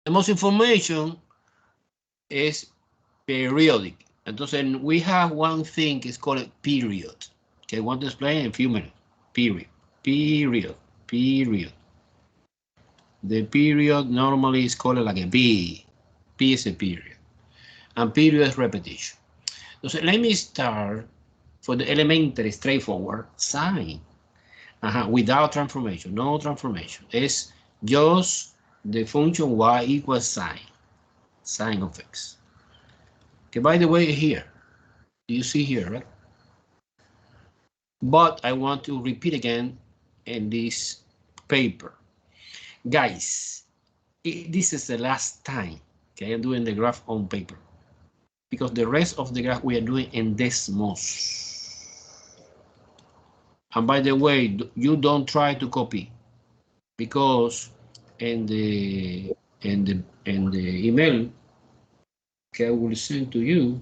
The most information is periodic. Entonces, we have one thing is called period. Okay, I want to explain in a few minutes. Period, period, period. The period normally is called like a P. P is a period. And period is repetition. Entonces, let me start for the elementary, straightforward, sign. Without transformation, no transformation. It's just the function y equals sine of x. Okay, by the way, here, you see here, right? But I want to repeat again in this paper. Guys, this is the last time, okay, I'm doing the graph on paper. Because the rest of the graph we are doing in Desmos. And by the way, you don't try to copy, because in the email que I will send to you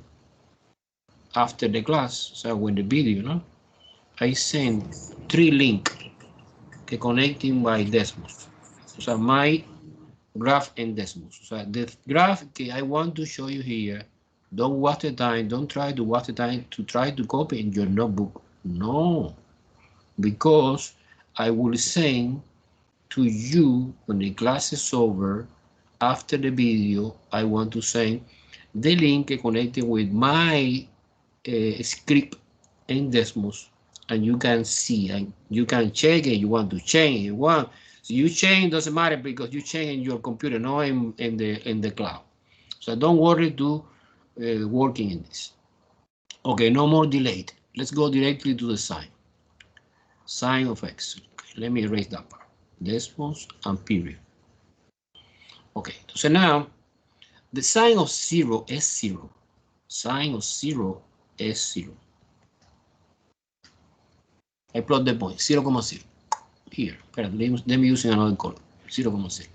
after the class, so when the video, no, I send 3 links que connecting by Desmos. So my graph in Desmos. So the graph que I want to show you here, don't waste the time, don't try to waste the time to try to copy in your notebook. No, because I will send to you when the class is over. After the video, I want to send the link connected with my script in Desmos, and you can see and you can check it. You want to change one, so you change, doesn't matter because you change in your computer, not in the cloud. So don't worry to working in this. Okay, no more delayed. Let's go directly to the sine of x. Okay, let me erase that part. Desmos and period. Okay, so now the sine of 0 is 0. Sine of 0 is 0. I plot the point, 0,0. Here, let me use another color, 0,0.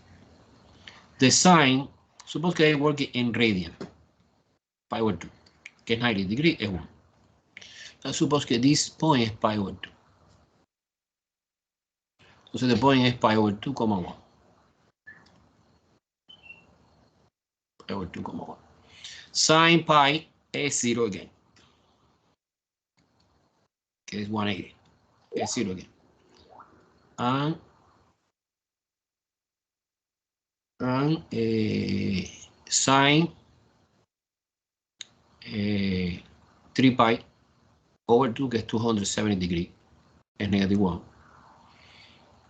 The sine, suppose que I work in radian, pi over 2, que es 90 degrees, es 1. I suppose que this point is pi over 2. Entonces the point is pi over 2,1. Pi over 2,1. Sine pi is 0 again. Que es 180. It's 0 again. And sine 3 pi over 2, que es 270 degrees, is -1.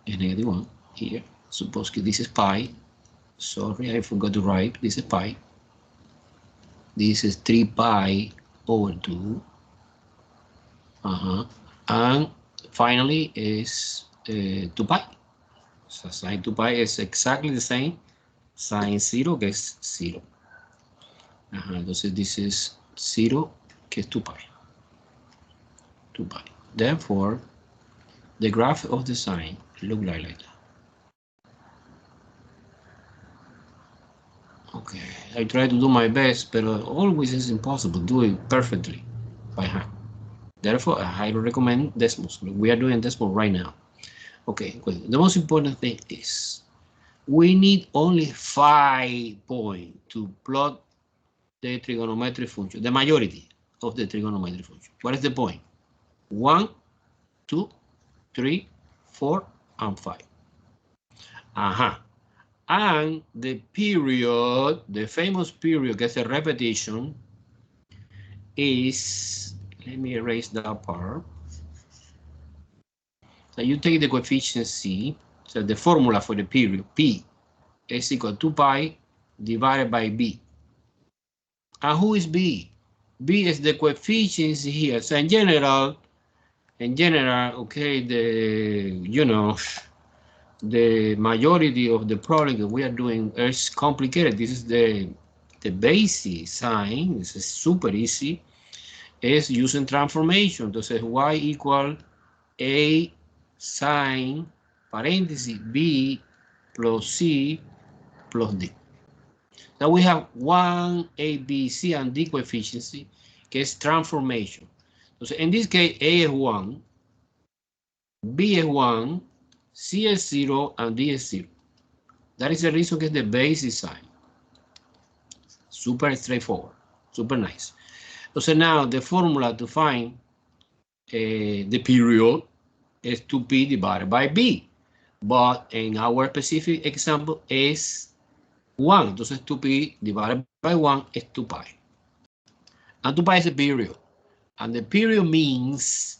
Is -1 here. Suppose that this is pi. Sorry, I forgot to write. This is pi. This is 3 pi over 2. And finally is 2 pi. So sine 2 pi is exactly the same. Sine 0, que es 0. Entonces this is 0, que es 2 pi. 2 pi. Therefore, the graph of the sine look like that. Okay, I try to do my best, but always is impossible to do it perfectly by hand. Therefore, I highly recommend Desmos. We are doing Desmos right now. Okay, well, the most important thing is we need only 5 points to plot the trigonometric function, the majority of the trigonometric function. What is the point? 1, 2, 3, 4, and 5. And the period, the famous period, gets a repetition, is, let me erase that part. So you take the coefficient C, so the formula for the period, P, is equal to 2 pi divided by B. And who is B? B is the coefficients here. So in general, okay, the majority of the problem that we are doing is complicated. This is the basic sign. This is super easy. Is using transformation. Entonces y equal A sine paréntesis B plus C plus D. Now we have 1, A, B, C, and D coefficients, que es transformation. Entonces, in this case, A is 1, B is 1, C is 0, and D is 0. That is the reason que es the base design. Super straightforward, super nice. So now the formula to find the period is 2p divided by b. But in our specific example is 1. Entonces 2p divided by 1 is 2 pi. And 2 pi is a period. And the period means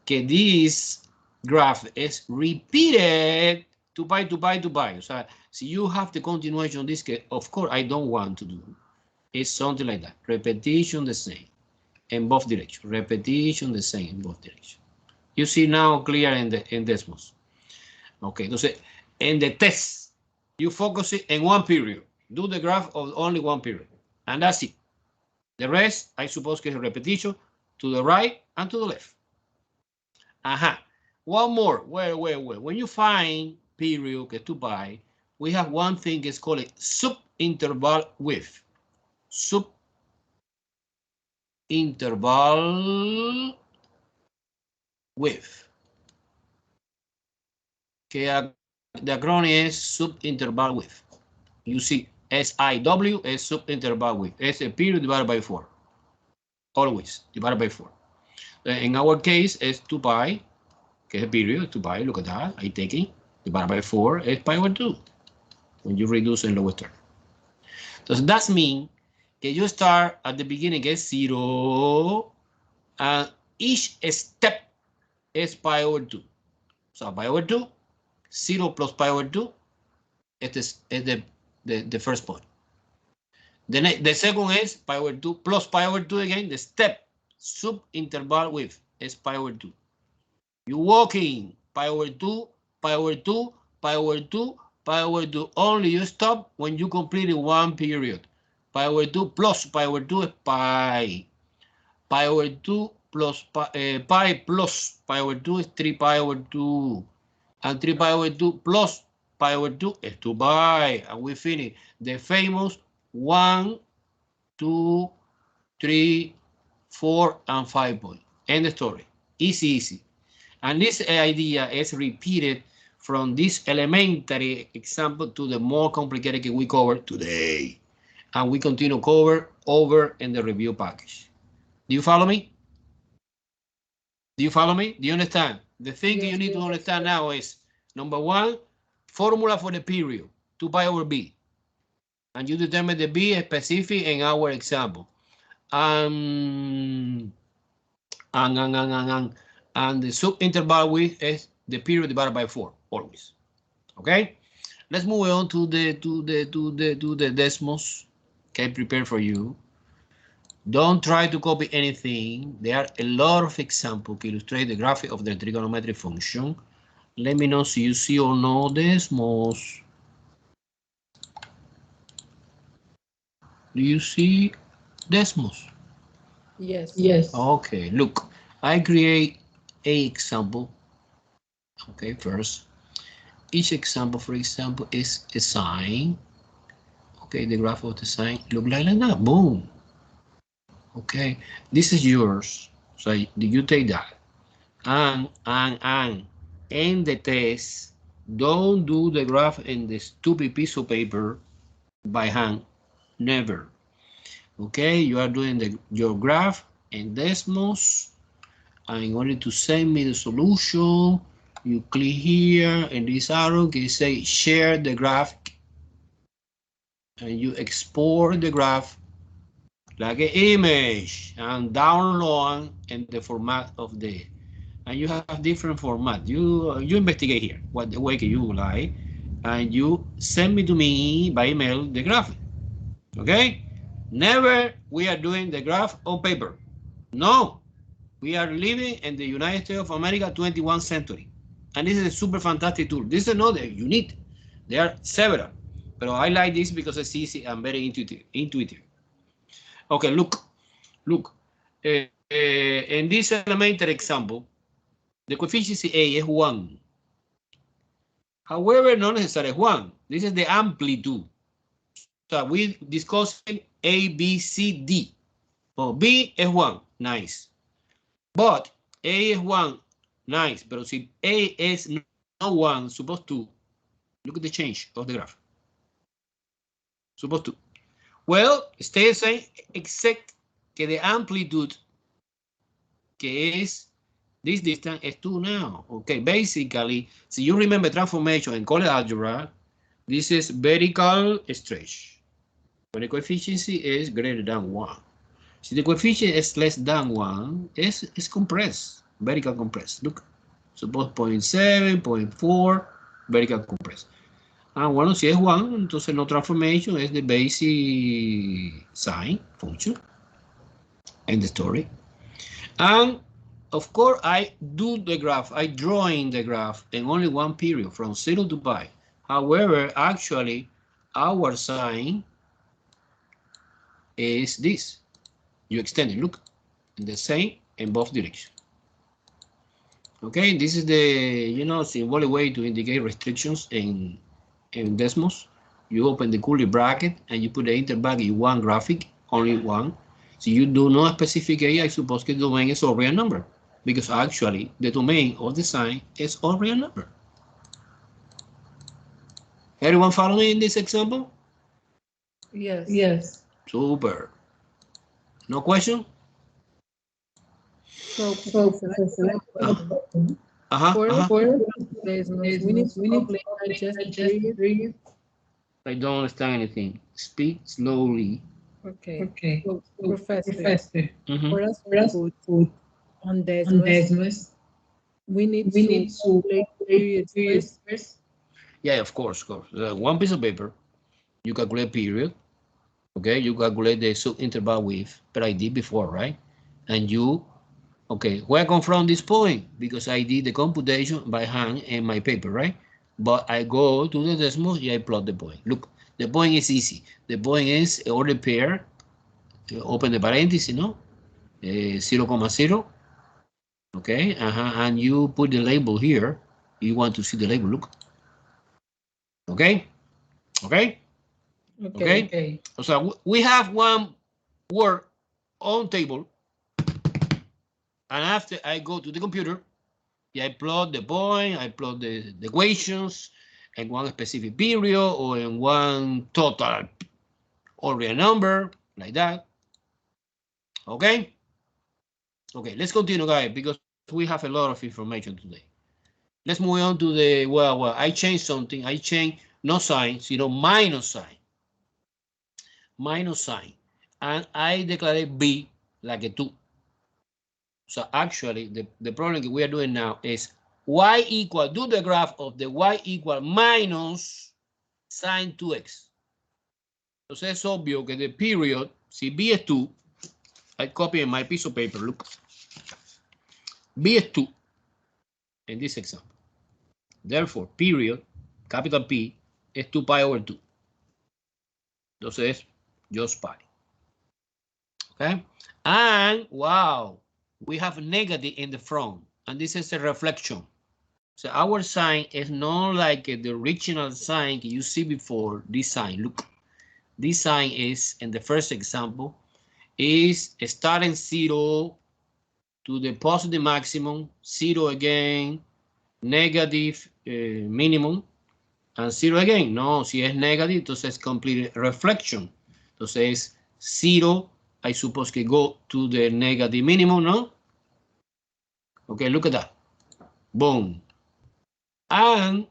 that this graph is repeated 2 pi, 2 pi, 2 pi. So you have the continuation of this case. Of course, I don't want to do. It's something like that. Repetition the same in both directions. Repetition the same in both directions. You see now clear in Desmos. Okay, entonces, in the test, you focus it in one period. Do the graph of only one period. And that's it. The rest, I suppose, is a repetition to the right and to the left. One more. Wait. When you find period, que 2 pi, we have one thing is called subinterval width. Subinterval width. Que the acronym is subinterval width. You see, SIW is subinterval width. It's a period divided by 4. Always divided by 4. In our case, it's 2 pi. Okay, period, 2 pi, look at that. I take it. Divided by 4 is pi over 2. When you reduce in lower term. Does that mean that you start at the beginning is 0, and each step is pi over 2. So pi over 2, 0 plus pi over 2, it is the first point. The second is pi over 2 plus pi over 2 again. The step subinterval width is pi over 2. You walking pi over 2, pi over 2, pi over 2, pi over 2. Only you stop when you complete one period. Pi over 2 plus pi over 2 is pi. Pi over 2 plus pi plus pi over 2 is 3 pi over 2. And 3 pi over 2 plus pi over 2 is 2 pi. And we finish the famous 1, 2, 3, 4, and 5 point. End the story. Easy. And this idea is repeated from this elementary example to the more complicated we cover today. And we continue cover over in the review package. Do you follow me? Do you follow me? Do you understand? The thing you need to understand now is, number one, formula for the period, 2 pi over b. And you determine the b specific in our example. And the subinterval width is the period divided by 4, always. Okay? Let's move on to the Desmos. Okay, prepared for you. Don't try to copy anything. There are a lot of examples to illustrate the graphic of the trigonometric function. Let me know if you see or no Desmos. Do you see Desmos? Yes. Okay, look, I create a example. Okay, first. Each example, for example, is a sign. Okay, the graph of the sign look like that. Boom. Okay, this is yours. So you take that. And in the test, don't do the graph in the stupid piece of paper by hand. Never. Okay, you are doing your graph in Desmos. I'm going to send me the solution. You click here in this arrow, you say share the graph, and you export the graph like an image and download in the format of and you have different format. You investigate here what the way you like, and you send me to me by email the graph. Okay? Never we are doing the graph on paper. No, we are living in the United States of America 21st century. And this is a super fantastic tool. This is not unique. There are several. But I like this because it's easy and very intuitive. Okay, look. In this elementary example, the coefficient A is 1. However, not necessarily 1. This is the amplitude. So we discussing A, B, C, D. Oh, B is 1. Nice. But A is 1. Nice. But if A is not 1, supposed to, look at the change of the graph. Supposed to. Well, stay the same, except que the amplitude, que es this distance, is 2 now. Okay, basically, so you remember transformation in color algebra, this is vertical stretch. When the coefficient is greater than 1. Si the coefficient is less than 1, it's compressed, vertical compressed. Look, suppose 0.7, 0.4, vertical compressed. Ah, bueno, si es 1, entonces no transformation es the basic sign function in the story. And of course, I do the graph, I draw in the graph in only one period from 0 to pi. However, actually, our sign is this. You extend it, look, the same in both directions. Okay, this is the, symbolic way to indicate restrictions in Desmos. You open the curly bracket and you put the interval in one graphic, only one. So you do not specify, I suppose the domain is all real number, because actually the domain of the sign is all real number. Everyone follow me in this example? Yes. Yes. Super. No question? So, For Desmos, we need to adjust the period. I don't understand anything. Speak slowly. Okay. So, Professor, Mhm. for us to put on Desmos, we need to calculate periods first. Yeah, of course. One piece of paper, you calculate period. Okay, you calculate the subinterval width, but I did before, right? And you, okay, where I come from this point? Because I did the computation by hand in my paper, right? But I go to the Desmos, I plot the point. Look, the point is easy. The point is order pair, open the parenthesis, no? 0,0, okay? And you put the label here. You want to see the label, look. Okay? Okay? Okay? So we have one word on table, and after I go to the computer, I plot the point, I plot the equations in one specific period or in one total or real number, like that. Okay? Okay, let's continue, guys, because we have a lot of information today. Let's move on to the, well, I changed something. I changed no sign, minus sign. Minus sign. And I declared B like a 2. So actually, the problem that we are doing now is y equal, do the graph of the y equal minus sine 2x. Entonces es obvio que the period, si B es 2, I copy in my piece of paper, look. B is 2 in this example. Therefore, period, capital P, is 2 pi over 2. Entonces, just pi. Okay? And, wow, we have negative in the front. And this is a reflection. So our sign is not like the original sign you see before. This sign, look. This sign is, in the first example, is starting 0 to the positive maximum, 0 again, negative minimum, and 0 again. No, si es negative, entonces es complete reflection. Entonces 0, I suppose que go to the negative minimum, no? Okay, look at that. Boom. And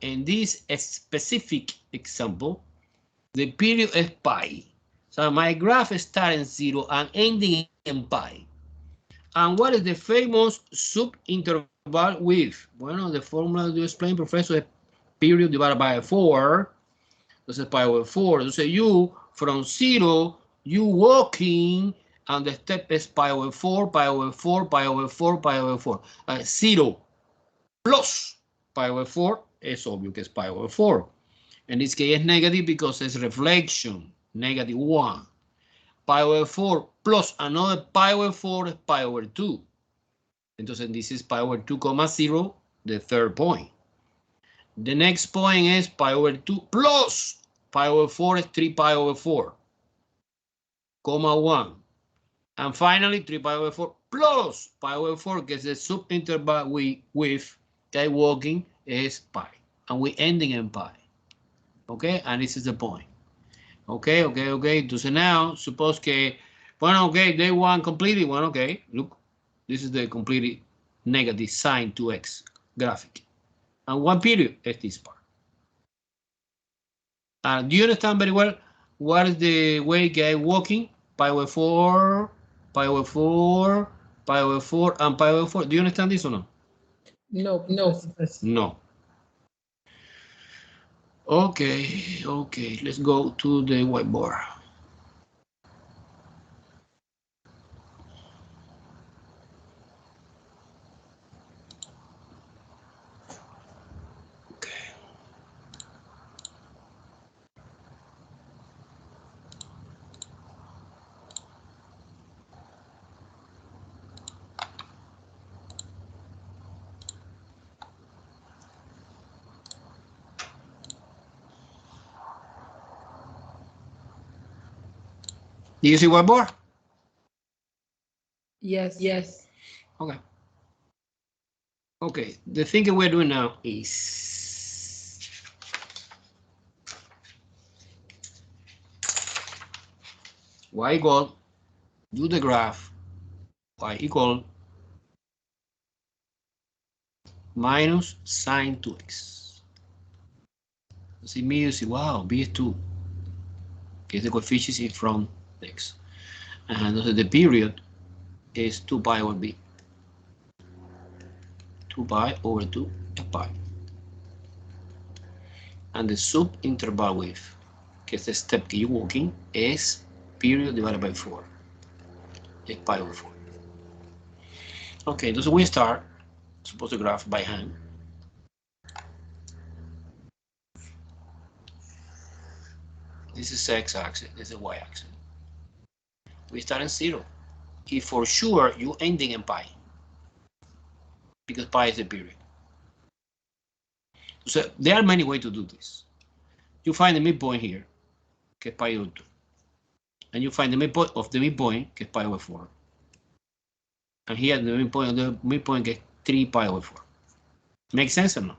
in this specific example, the period is pi. So my graph starting 0 and ending in pi. And what is the famous subinterval width? Bueno, the formula you explain, professor, is period divided by 4. This is pi over 4. Entonces you, from 0, you walking, and the step is pi over 4, pi over 4, pi over 4, pi over 4. 0 plus pi over 4 es obvio que es pi over 4. In this case, it's negative because it's reflection, negative 1. Pi over 4 plus another pi over 4 is pi over 2. Entonces, this is pi over 2, 0, the third point. The next point is pi over 2 plus pi over 4 is 3 pi over 4, 1. And finally, 3 pi over 4 plus pi over 4, que es the subinterval with okay, walking is pi. And we ending in pi. Okay, and this is the point. Okay. Entonces now, suppose que, bueno, okay, they want completely one, okay. Look, this is the completely negative sine to x graphic. And one period is this part. Do you understand very well what is the way guy walking? Pi over 4, pi over 4, pi over 4, and pi over 4. Do you understand this or no? No, Professor. No. Okay, let's go to the whiteboard. Okay. Do you see whiteboard? Yes. Okay. Okay, the thing that we're doing now is y equal, do the graph, y equal minus sine 2x. See me, you see, wow, b is 2, que es the coefficients in front x. And the period is 2 pi over b. 2 pi over 2 pi. And the sub-interval width, que es the step que you're walking, is period divided by 4. Es pi over 4. Okay, entonces we start, suppose the graph by hand. This is x-axis, this is y-axis. We start in 0. If for sure you ending in pi, because pi is the period. So there are many ways to do this. You find the midpoint here, que es pi over 2. And you find the midpoint of the midpoint, que es pi over 4. And here the midpoint of the midpoint, que es 3 pi over 4. Make sense or no?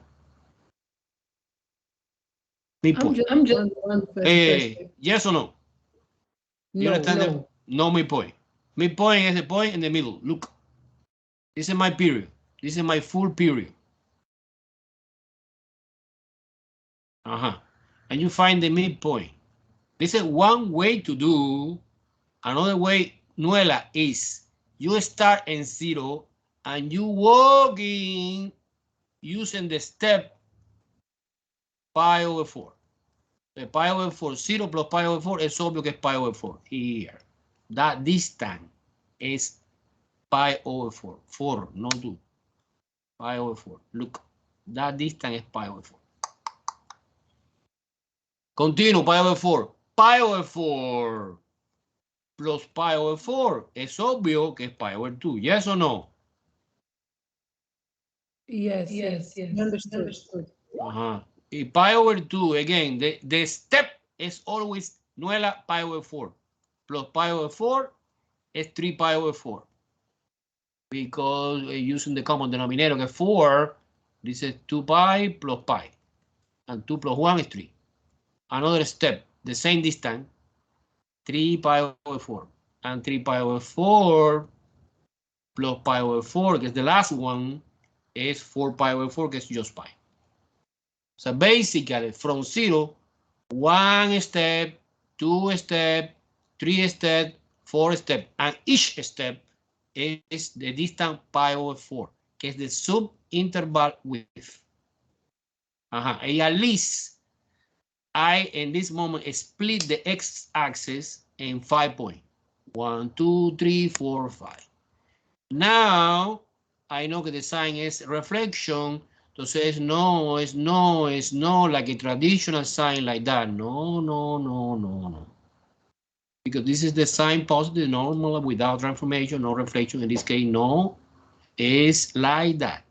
Midpoint. I'm just one Hey, yes or no? You understand? No. No midpoint. Midpoint is the point in the middle. Look, this is my period. This is my full period. And you find the midpoint. This is one way to do. Another way, Nuela, is you start in 0 and you walking using the step pi over 4. The pi over 4, 0 plus pi over 4 es obvio que es pi over 4. Here. That distance is pi over 4. 4, not 2. Pi over 4. Look, that distance is pi over 4. Continue, pi over 4. Pi over 4 plus pi over 4. Es obvio que es pi over 2. Yes or no? Yes. Understood. Y pi over 2, again, the step is always Nuela pi over 4. Plus pi over 4 is 3 pi over 4. Because using the common denominator, que 4, this is 2 pi plus pi. And 2 plus 1 is 3. Another step, the same distance, 3 pi over 4. And 3 pi over 4 plus pi over 4, que is the last one, is 4 pi over 4, que is just pi. So basically, from 0, 1 step, 2 step, 3 step, 4 step, and each step is the distance pi over 4, que es the sub-interval width. And at least I, in this moment, split the x-axis in 5 points. 1, 2, 3, 4, 5. Now, I know that the sign is reflection. Entonces, no, es no, like a traditional sign like that. No. Because this is the sign positive, normal, without transformation, no reflection. In this case, no, is like that.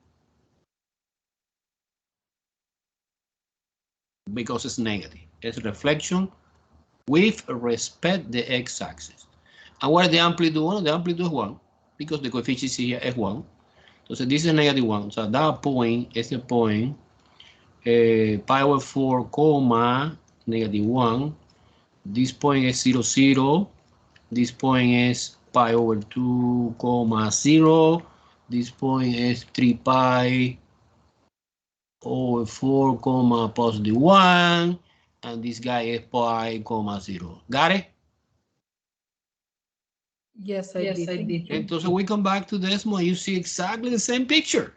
Because it's negative. It's reflection with respect the x-axis. And what is the amplitude? Well, the amplitude is 1, because the coefficient here is 1. Entonces, this is negative 1. So that point is the point pi over 4, comma, negative 1. This point is 0, 0. This point is pi over 2, comma 0. This point is 3 pi over 4, comma positive 1. And this guy is pi, comma 0. Got it? Yes, I did. Thank you. Entonces we come back to Desmo and you see exactly the same picture.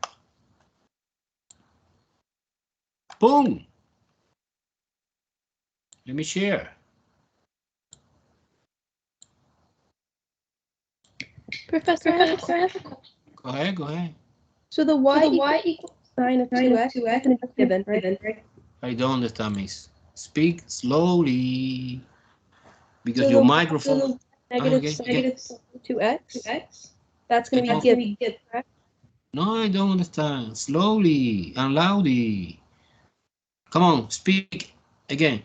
Boom. Let me share. Professor, I have a question. Go ahead, go ahead. So the y equals sine of 2x is going to be given, right? I don't understand, miss. Speak slowly. Because So your the microphone. negative sine of 2x, that's going to be given, correct? No, I don't understand. Slowly and loudly. Come on, speak again.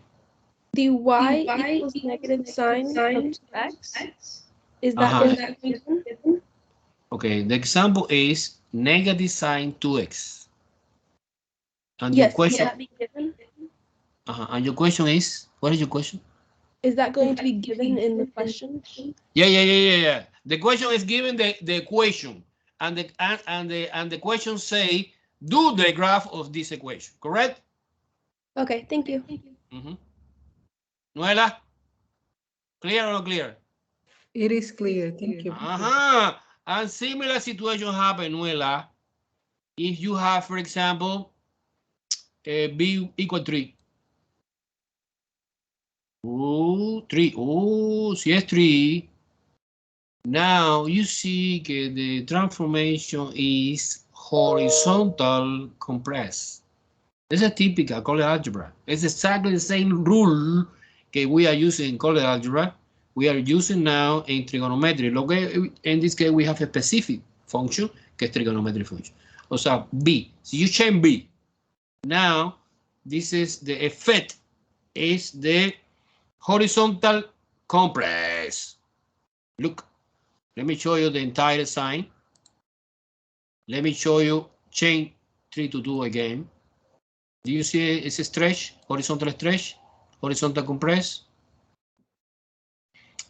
The y equals negative sine of 2x. Is that Uh-huh. going to be given? Okay, the example is negative sine 2x. And Yes, your question. will that be given? And your question is, what is your question? Is that going to be given in the question? Yeah. The question is given the equation, and the question say, do the graph of this equation, correct? Okay, thank you. Nuela, clear or not clear? It is clear. Thank you. And similar situation happen, Nuela, if you have, for example, b equal 3. 3. Si es 3. Now you see that the transformation is horizontal compressed. This is a typical Euclid algebra. It's exactly the same rule that we are using in Euclid algebra. We are using now in trigonometry. Look, in this case, we have a specific function, que es trigonometric function. O sea, B. So you change B. Now, this is the effect, is the horizontal compress. Look, let me show you the entire sign. Let me show you chain 3 to 2 again. Do you see it's a stretch, horizontal stretch, horizontal compress?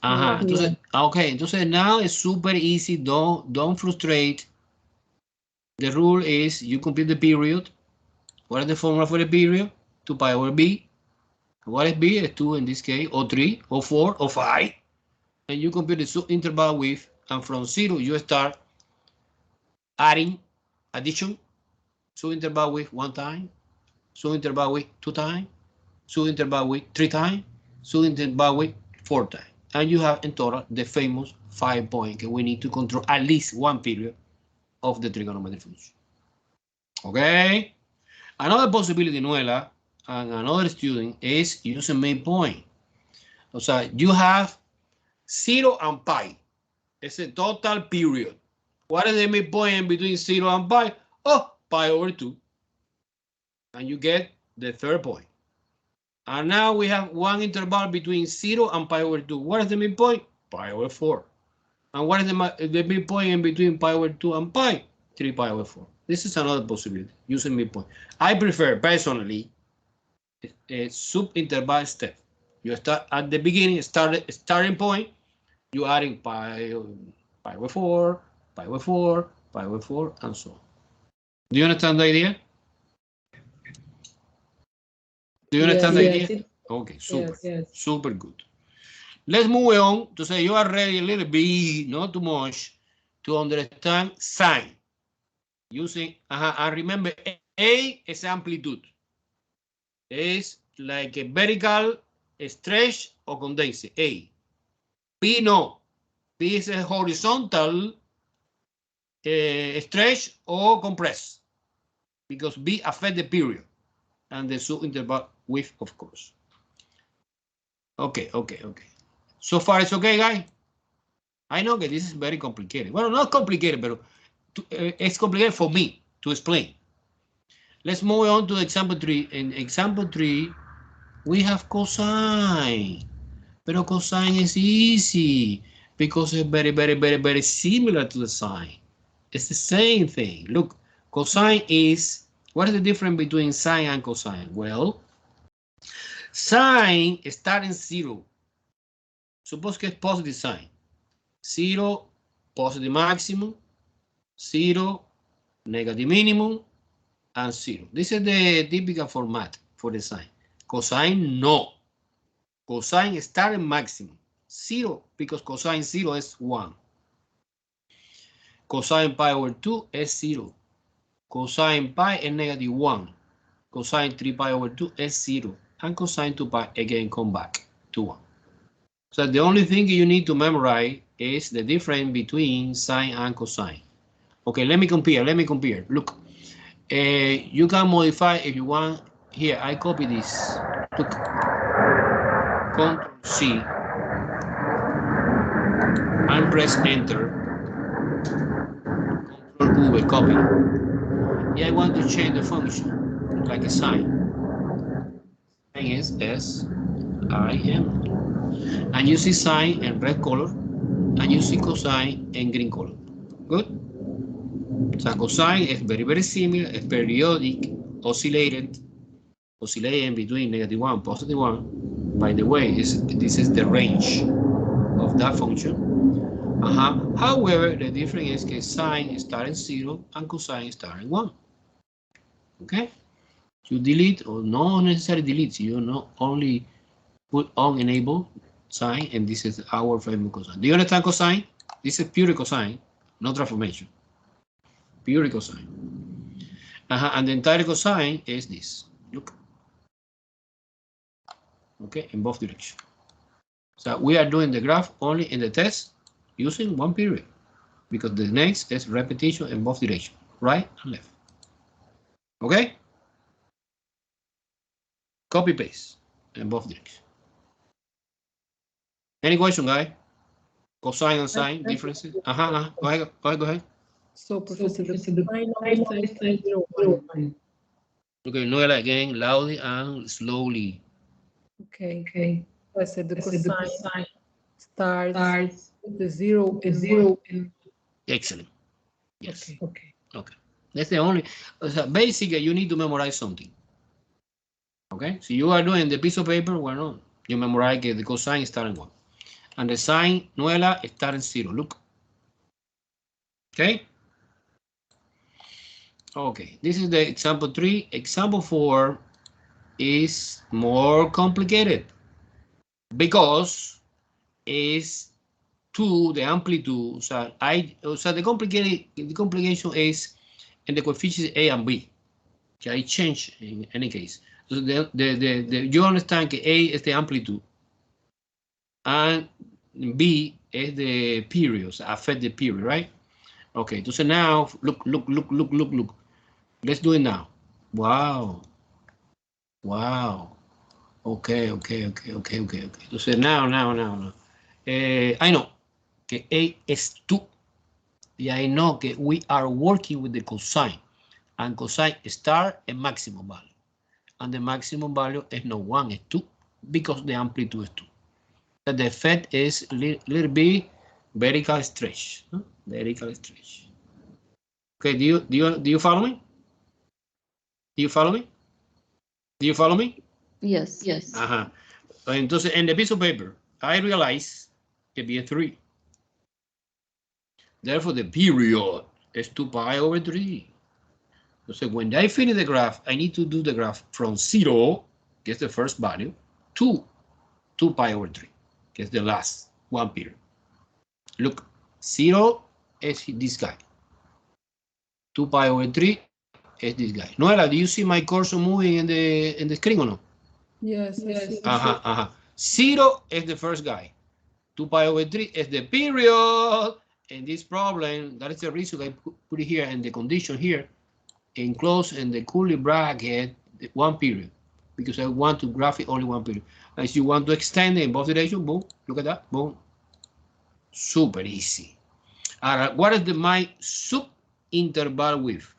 Entonces, okay, entonces now it's super easy. Don't frustrate. The rule is you compute the period. What is the formula for the period? 2 pi over b. What is b? It's 2 in this case, or 3, or 4, or 5. And you compute the subinterval width, and from 0 you start adding addition, subinterval width 1 time, subinterval width 2 times, subinterval width 3 times, subinterval width 4 times. And you have in total the famous 5 points. We need to control at least one period of the trigonometric function. Okay? Another possibility, Nuela, and another student is using midpoint. So you have 0 and pi. It's a total period. What is the midpoint between 0 and pi? Oh, pi over 2. And you get the third point. And now we have one interval between 0 and pi over 2. What is the midpoint? Pi over 4. And what is the midpoint in between pi over 2 and pi? 3 pi over 4. This is another possibility, using midpoint. I prefer, personally, a sub-interval step. You start at the beginning, starting point, you adding pi over 4, pi over 4, pi over 4, and so on. Do you understand the idea? Do you understand the idea? Okay, super, super good. Let's move on to say you are ready a little bit, not too much, to understand sine. Using, and remember, A is amplitude. It's like a vertical stretch or condense, A. B, no. B is a horizontal stretch or compress, because B affects the period and the subinterval width, of course. Okay. So far, it's okay, guys? I know that this is very complicated. Well, not complicated, but it's complicated for me to explain. Let's move on to example 3. In example 3, we have cosine. But cosine is easy because it's very similar to the sine. It's the same thing. Look, cosine is, what is the difference between sine and cosine? Well, sine starts in 0 Suppose que es positive sign. 0, positive maximum, 0, negative minimum, and 0. This is the typical format for the sign. Cosine, no. Cosine start and maximum. 0, because cosine 0 is 1. Cosine pi over 2 is 0. Cosine pi is negative 1. Cosine 3 pi over 2 is 0. And cosine 2 pi again come back to 1. So the only thing you need to memorize is the difference between sine and cosine. Okay, let me compare. Look, you can modify if you want. Here, I copy this. Look, Control C and press Enter. Control V, copy. Yeah, I want to change the function like a sine. Sine is S-I-N. And you see sine in red color, and you see cosine in green color. Good? So cosine is very, very similar, it's periodic, oscillating between negative 1 and positive 1. By the way, this is the range of that function. However, the difference is that sine starts in 0 and cosine starts in 1. Okay? You delete, or not necessarily delete, you know, only put on enable sine, and this is our famous cosine. Do you understand cosine? This is pure cosine, no transformation. Pure cosine. And the entire cosine is this. Look. Okay, in both directions. So we are doing the graph only in the test using one period, because the next is repetition in both directions, right and left. Okay? Copy paste in both directions. Any question, guy? Cosine and sine differences? Go ahead. So, Professor, the sine always starts 0, 1. Okay, Noela again, loudly and slowly. Okay. I said the cosine starts with the 0 and 1. Excellent. Yes. Okay. That's the only. So basically, you need to memorize something. Okay, so you are doing the piece of paper. Well, no, you memorize the cosine starting 1, and the sine, Noela, starting 0. Look. Okay. Okay, this is the example 3. Example 4 is more complicated because it's to the amplitude. So the complication is in the coefficients A and B. Okay, I change in any case. So you understand that A is the amplitude and B is the period, so affect the period, right? Okay, so now look. Let's do it now. Wow. Okay. So now. I know que A is 2. Y I know que we are working with the cosine. And cosine start a maximum value. And the maximum value is not 1, it's 2. Because the amplitude is 2. So the effect is little bit vertical stretch. Huh? Vertical stretch. Okay, do you follow me? Do you follow me? Yes. Entonces, en the piece of paper, I realize que viene 3. Therefore, the period is 2 pi over 3. So when I finish the graph, I need to do the graph from 0, que is the first value, to 2 pi over 3, que is the last one period. Look, 0 is this guy. 2 pi over 3 is this guy. Noela, do you see my cursor moving in the screen or no? Yes. 0 is the first guy. 2 pi over 3 is the period. And this problem, that is the reason I put it here in the condition here, enclosed in the curly bracket, one period, because I want to graph it only one period. As you want to extend it in both directions, boom, look at that, boom. Super easy. All right, what is my sub-interval width?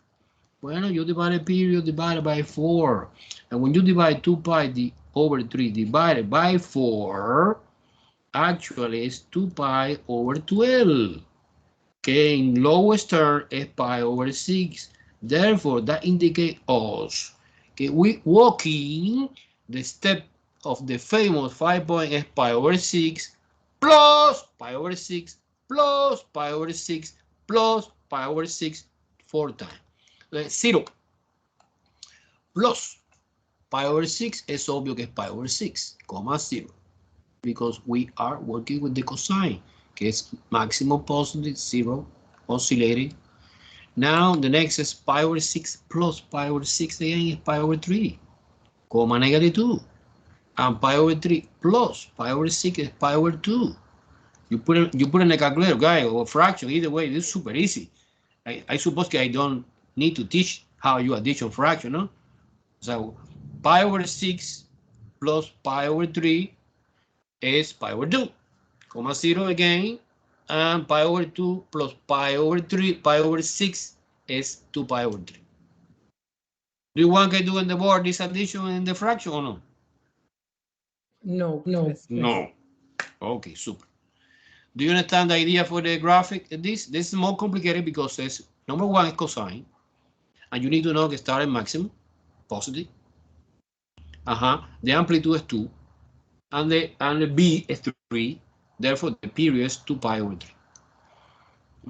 Well, you divide a period divided by 4. And when you divide 2 pi over 3 divided by 4, actually it's 2 pi over 12. Okay, in lowest term is pi over 6. Therefore, that indicates us okay, we walking the step of the famous 5 point is pi over 6 plus pi over 6 plus pi over 6 plus pi over 6 4 times. 0 plus pi over 6 es obvio que es pi over 6, coma 0. Because we are working with the cosine, que es maximum positive, 0, oscillating. Now the next is pi over 6 plus pi over 6 again is pi over 3, comma negative 2. And pi over 3 plus pi over 6 is pi over 2. You put it in a calculator, guy, or fraction, either way, this is super easy. I suppose I don't need to teach how you addition fraction, no? So pi over 6 plus pi over 3 is pi over 2, comma 0 again, and pi over 2 plus pi over 3, pi over 6 is 2 pi over 3. Do you want to do in the board this addition in the fraction or no? No. No. Okay, super. Do you understand the idea for the graphic? This is more complicated because it's number one is cosine, and you need to know the starting maximum, positive. The amplitude is 2, and the b is 3. Therefore, the period is 2 pi over 3.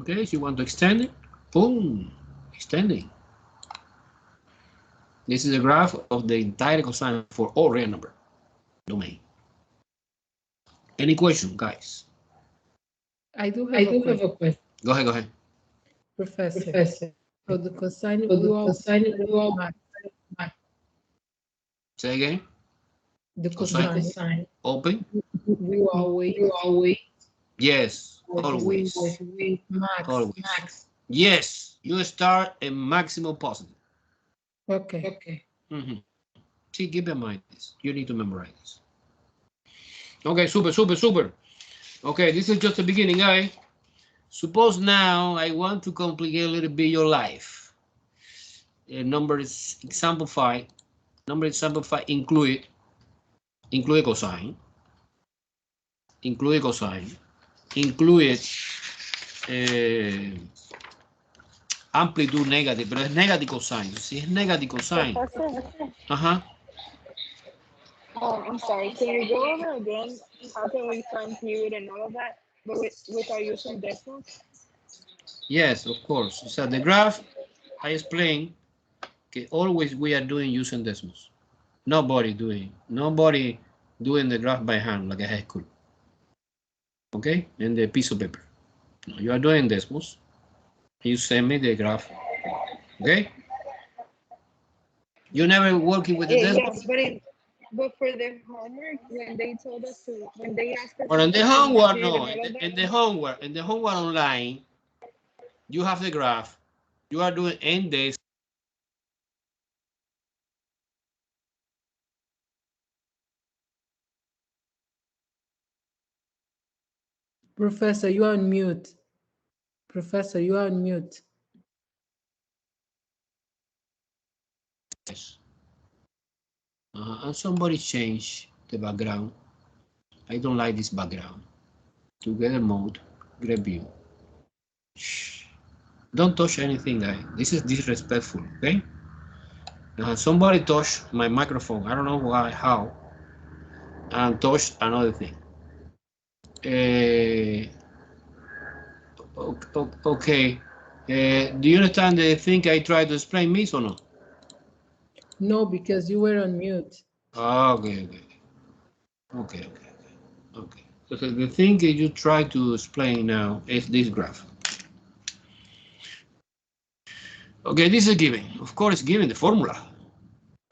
Okay, if you want to extend it, boom, extending. This is a graph of the entire cosine for all real number domain. Any question, guys? I do have a question. Go ahead. Professor. So the cosine will max. Say again. The cosine Open. will always. Yes, always. Max. Yes, you start a maximum positive. Okay. See, keep in mind this. You need to memorize this. Okay, super. Okay, this is just the beginning, guys. Suppose now I want to complicate a little bit your life. Example 5 include cosine, include amplitude negative, pero es negative cosine. Si es negative cosine. I'm sorry, can you go over again? How can we find period and all of that, but without using decimals? Yes, of course. So the graph I explained, okay, always we are doing using decimals. Nobody doing the graph by hand like a high school. Okay, and the piece of paper. No, you are doing decimals. You send me the graph. Okay. You never working with the decimals. Yes, but for the homework, when they told us to, when they asked us. But in the homework, no. In the homework online, you have the graph. You are doing end days. Professor, you are on mute. And somebody change the background. I don't like this background. Together mode, great view. Shh. Don't touch anything, guys. This is disrespectful, okay? Somebody touched my microphone. I don't know why, how, and touched another thing. Okay. Do you understand the thing I tried to explain, Miss, or no? No, because you were on mute. Okay. So the thing that you try to explain now is this graph. Okay, this is given. Of course, given the formula.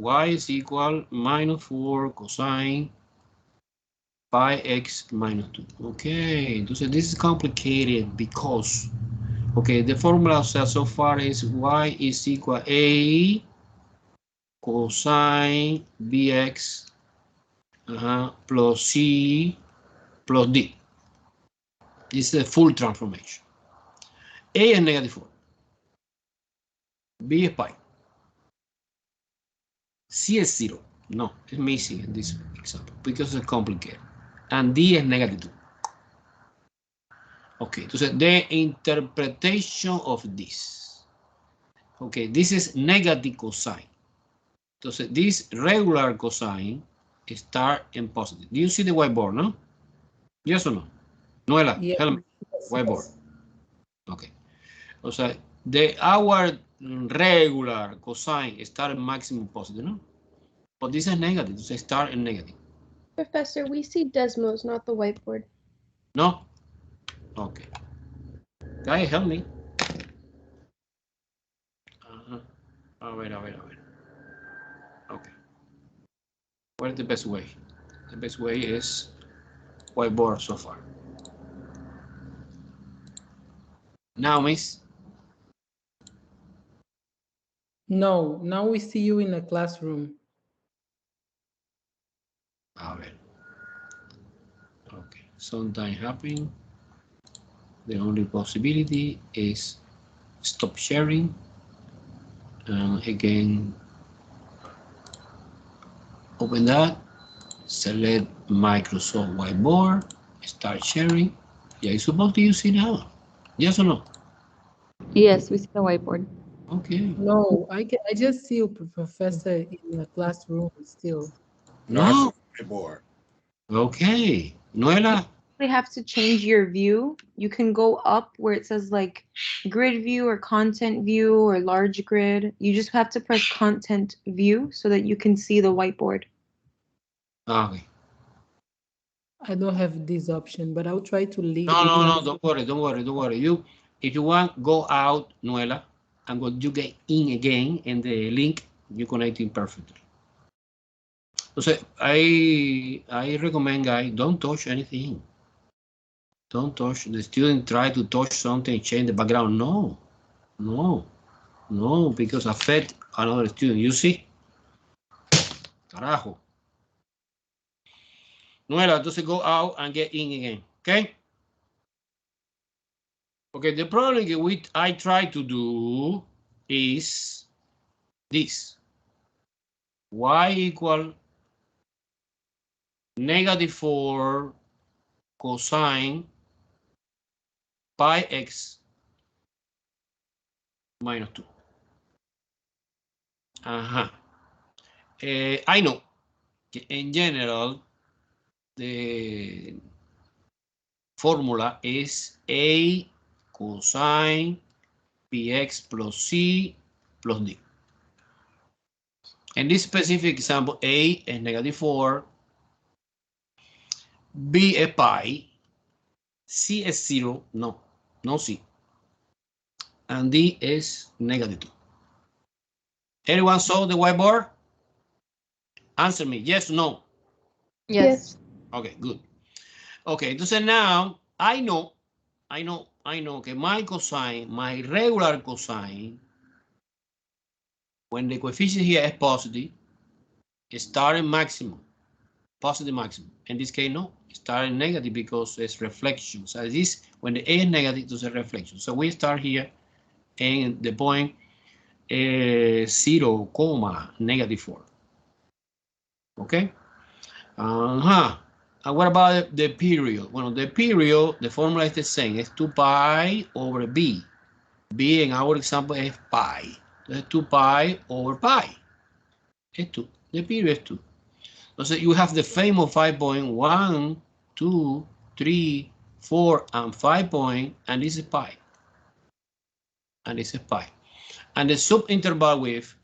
Y is equal -4 cosine pi x minus 2. Okay, entonces this is complicated because, okay, the formula so far is y is equal a cosine bx plus c plus d. This is a full transformation. A is -4. B is pi. C is 0. No, it's missing in this example because it's complicated. And D is -2. Okay, entonces the interpretation of this. Okay, this is negative cosine. Entonces this regular cosine start in positive. Do you see the whiteboard, no? Yes or no? Noela, Yes. help me. Whiteboard. Okay. O sea, our regular cosine start maximum positive, no? But this is negative, so start in negative. Professor, we see Desmos, not the whiteboard. No? Okay. Guys, help me. A ver. Okay. What is the best way? The best way is whiteboard so far. Now, miss. No, now we see you in a classroom. A ver. Okay. Sometimes happen. The only possibility is stop sharing. Again, open that. Select Microsoft Whiteboard. Start sharing. Yeah, it's supposed to use it now. Yes or no? Yes, we see the whiteboard. Okay. No, I just see you, Professor, in a classroom still. No. Okay. Noela. You have to change your view. You can go up where it says like grid view or content view or large grid. You just have to press content view so that you can see the whiteboard. Okay. I don't have this option, but I'll try to leave. No. Don't worry. You, if you want, go out, Noela, and when you get in again, and the link you connecting perfectly. So I recommend, guys, don't touch anything. Don't touch. The student try to touch something, change the background. No, because affect another student. You see? Carajo. Noela, entonces go out and get in again. Okay? Okay, the problem I try to do is this. Y equal -4 cosine pi x minus 2. I know in general the formula is A cosine px plus c plus d. In this specific example, A is -4, B is pi, C is 0, no C, and D is -2. Anyone saw the whiteboard? Answer me, yes or no? Yes. Okay, good. Okay, entonces now I know, okay, my cosine, my regular cosine, when the coefficient here is positive, starting maximum, positive maximum. In this case, no, starting negative because it's reflection. So this, when the A is negative, it's a reflection. So we start here and the point 0, -4. Okay. And what about the period? Well, the period, the formula is the same. It's 2 pi over b. B in our example is pi. That's 2 pi over pi. It's 2. The period is 2. So you have the famous 5 point, 1, 2, 3, 4, and 5 point, and this is pi. And this is pi. And the subinterval width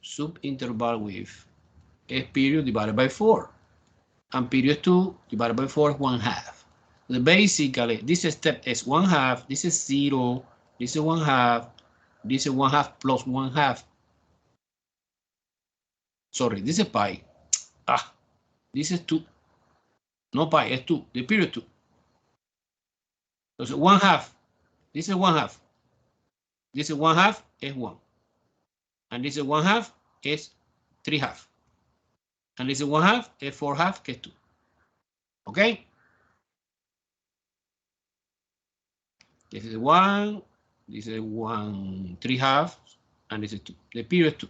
is period divided by 4. And period 2 divided by 4 is 1/2. So basically, this step is 1/2, this is 0, this is 1/2, this is 1/2 plus 1/2. Sorry, this is pi. This is 2. No pi, it's 2, the period 2. So 1/2, this is 1/2. This is 1/2 is 1. And this is 1/2 is 3/2. And this is 1/2 is 4/2, que es 2. Okay? This is 1, this is 1 3/2, and this is 2. The period is 2.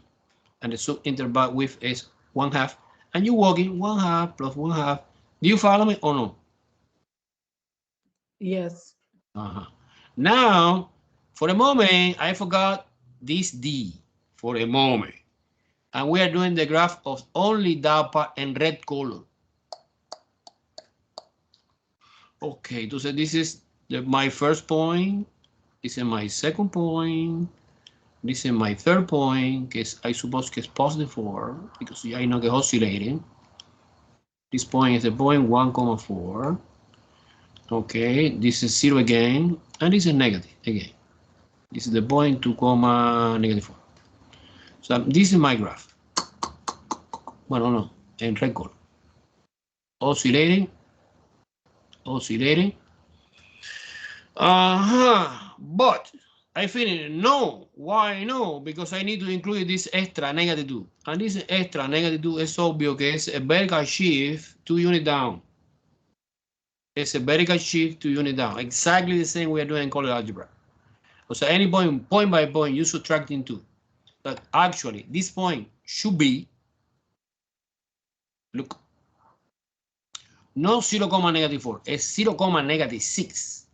And the subinterval width is 1/2. And you're walking 1/2 plus 1/2. Do you follow me or no? Yes. Now, for a moment, I forgot this D for a moment. And we are doing the graph of only that part in red color. Okay, entonces this is My first point, this is my second point, this is my third point, because I suppose que es positive 4, because I know que es oscillating. This point is the point 1,4. Okay, this is 0 again, and this is negative again. This is the point 2, -4. So this is my graph. Bueno, no, en red color. Oscillating, oscillating. But I finish. No. Why no? Because I need to include this extra -2. And this extra -2 es obvio que es a vertical shift 2 units down. It's a vertical shift 2 units down. Exactly the same we are doing in color algebra. So any point by point, you subtracting 2. But actually, this point should be, look, no 0,-4, it's 0,-6.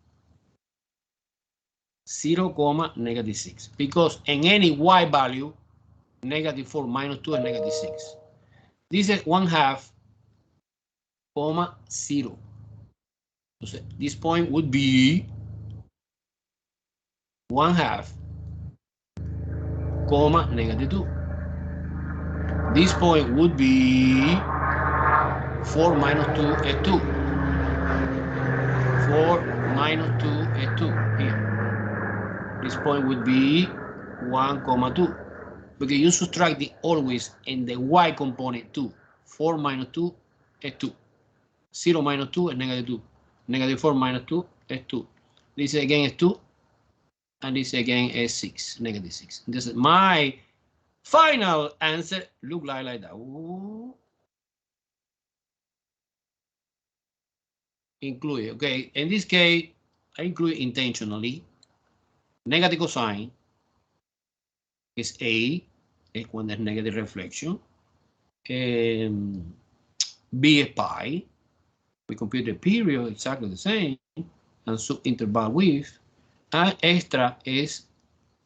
0,-6. Because in any y value, -4 minus 2 is -6. This is 1/2, 0. So this point would be 1/2, -2. This point would be 4 minus 2 is 2. 4 minus 2 is 2 here. This point would be 1,2. Because you subtract the always in the y component 2. 4 minus 2 is 2. 0 minus 2 is -2. -4 minus 2 is 2. This again is 2. And this again is 6, -6. This is my final answer. Look like that. Ooh. Include, okay. In this case, I include intentionally. Negative cosine is A, is when there's negative reflection. B is pi. We compute the period exactly the same, and sub-interval width. And extra is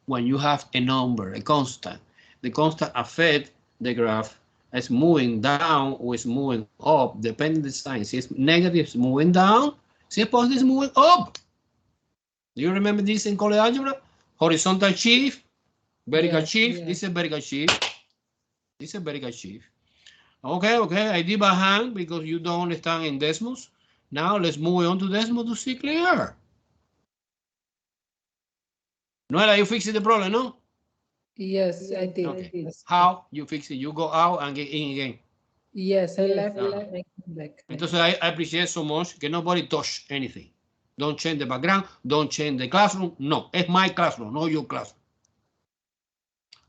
when you have a number, a constant. The constant affects the graph as moving down or is moving up, depending on the sign. Si it's negative, it's moving down. Si it's positive, it's moving up. Do you remember this in color algebra? Horizontal shift, vertical shift. Yes. This is vertical shift. This is vertical shift. Okay, I did by hand because you don't understand in Desmos. Now let's move on to Desmos to see clear. Noela, you fixed the problem, no? Yes, I did. Okay. How you fix it? You go out and get in again. Yes, I left and I came back. Entonces I appreciate so much que nobody touch anything. Don't change the background. Don't change the classroom. No, it's my classroom, not your classroom.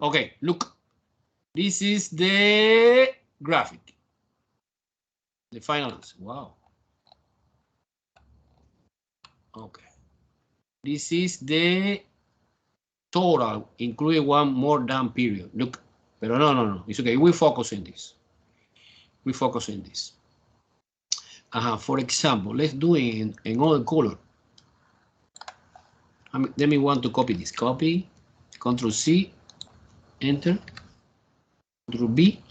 Okay, look. This is the graphic. The final answer. Wow. Okay. This is the total, including one more down period. Look, pero no. It's okay. We focus in this. We focus in this. For example, let's do it in other color. Let me want to copy this. Copy, Control C, Enter, Control B.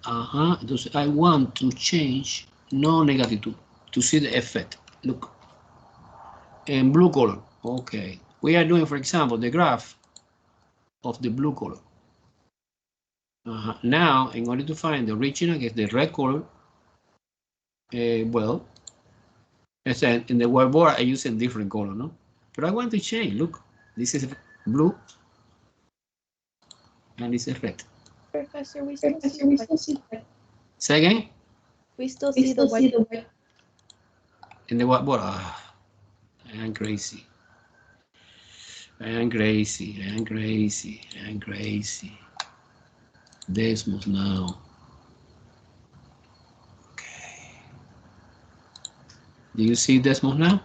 Entonces I want to change no negative to see the effect. Look, in blue color. Okay, we are doing, for example, the graph of the blue color. Now, in order to find the original, is the red color. Well, as in the whiteboard, I use a different color, no? But I want to change. Look, this is blue, and this is red. Professor, we still see white. Say again? We still see the white. In the whiteboard. I am crazy. I am crazy. Desmos now. Okay. Do you see Desmos now?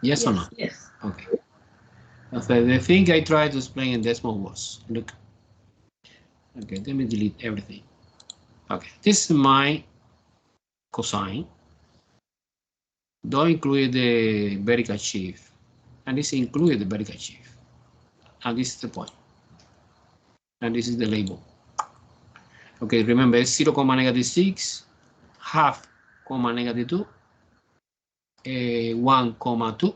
Yes or no? Yes. Okay. So the thing I tried to explain in Desmos was, look. Okay, let me delete everything. Okay, this is my cosine. Don't include the vertical shift. And this includes the vertical shift. And this is the point. And this is the label. Okay, remember it's 0,-6, half, -2, 1,2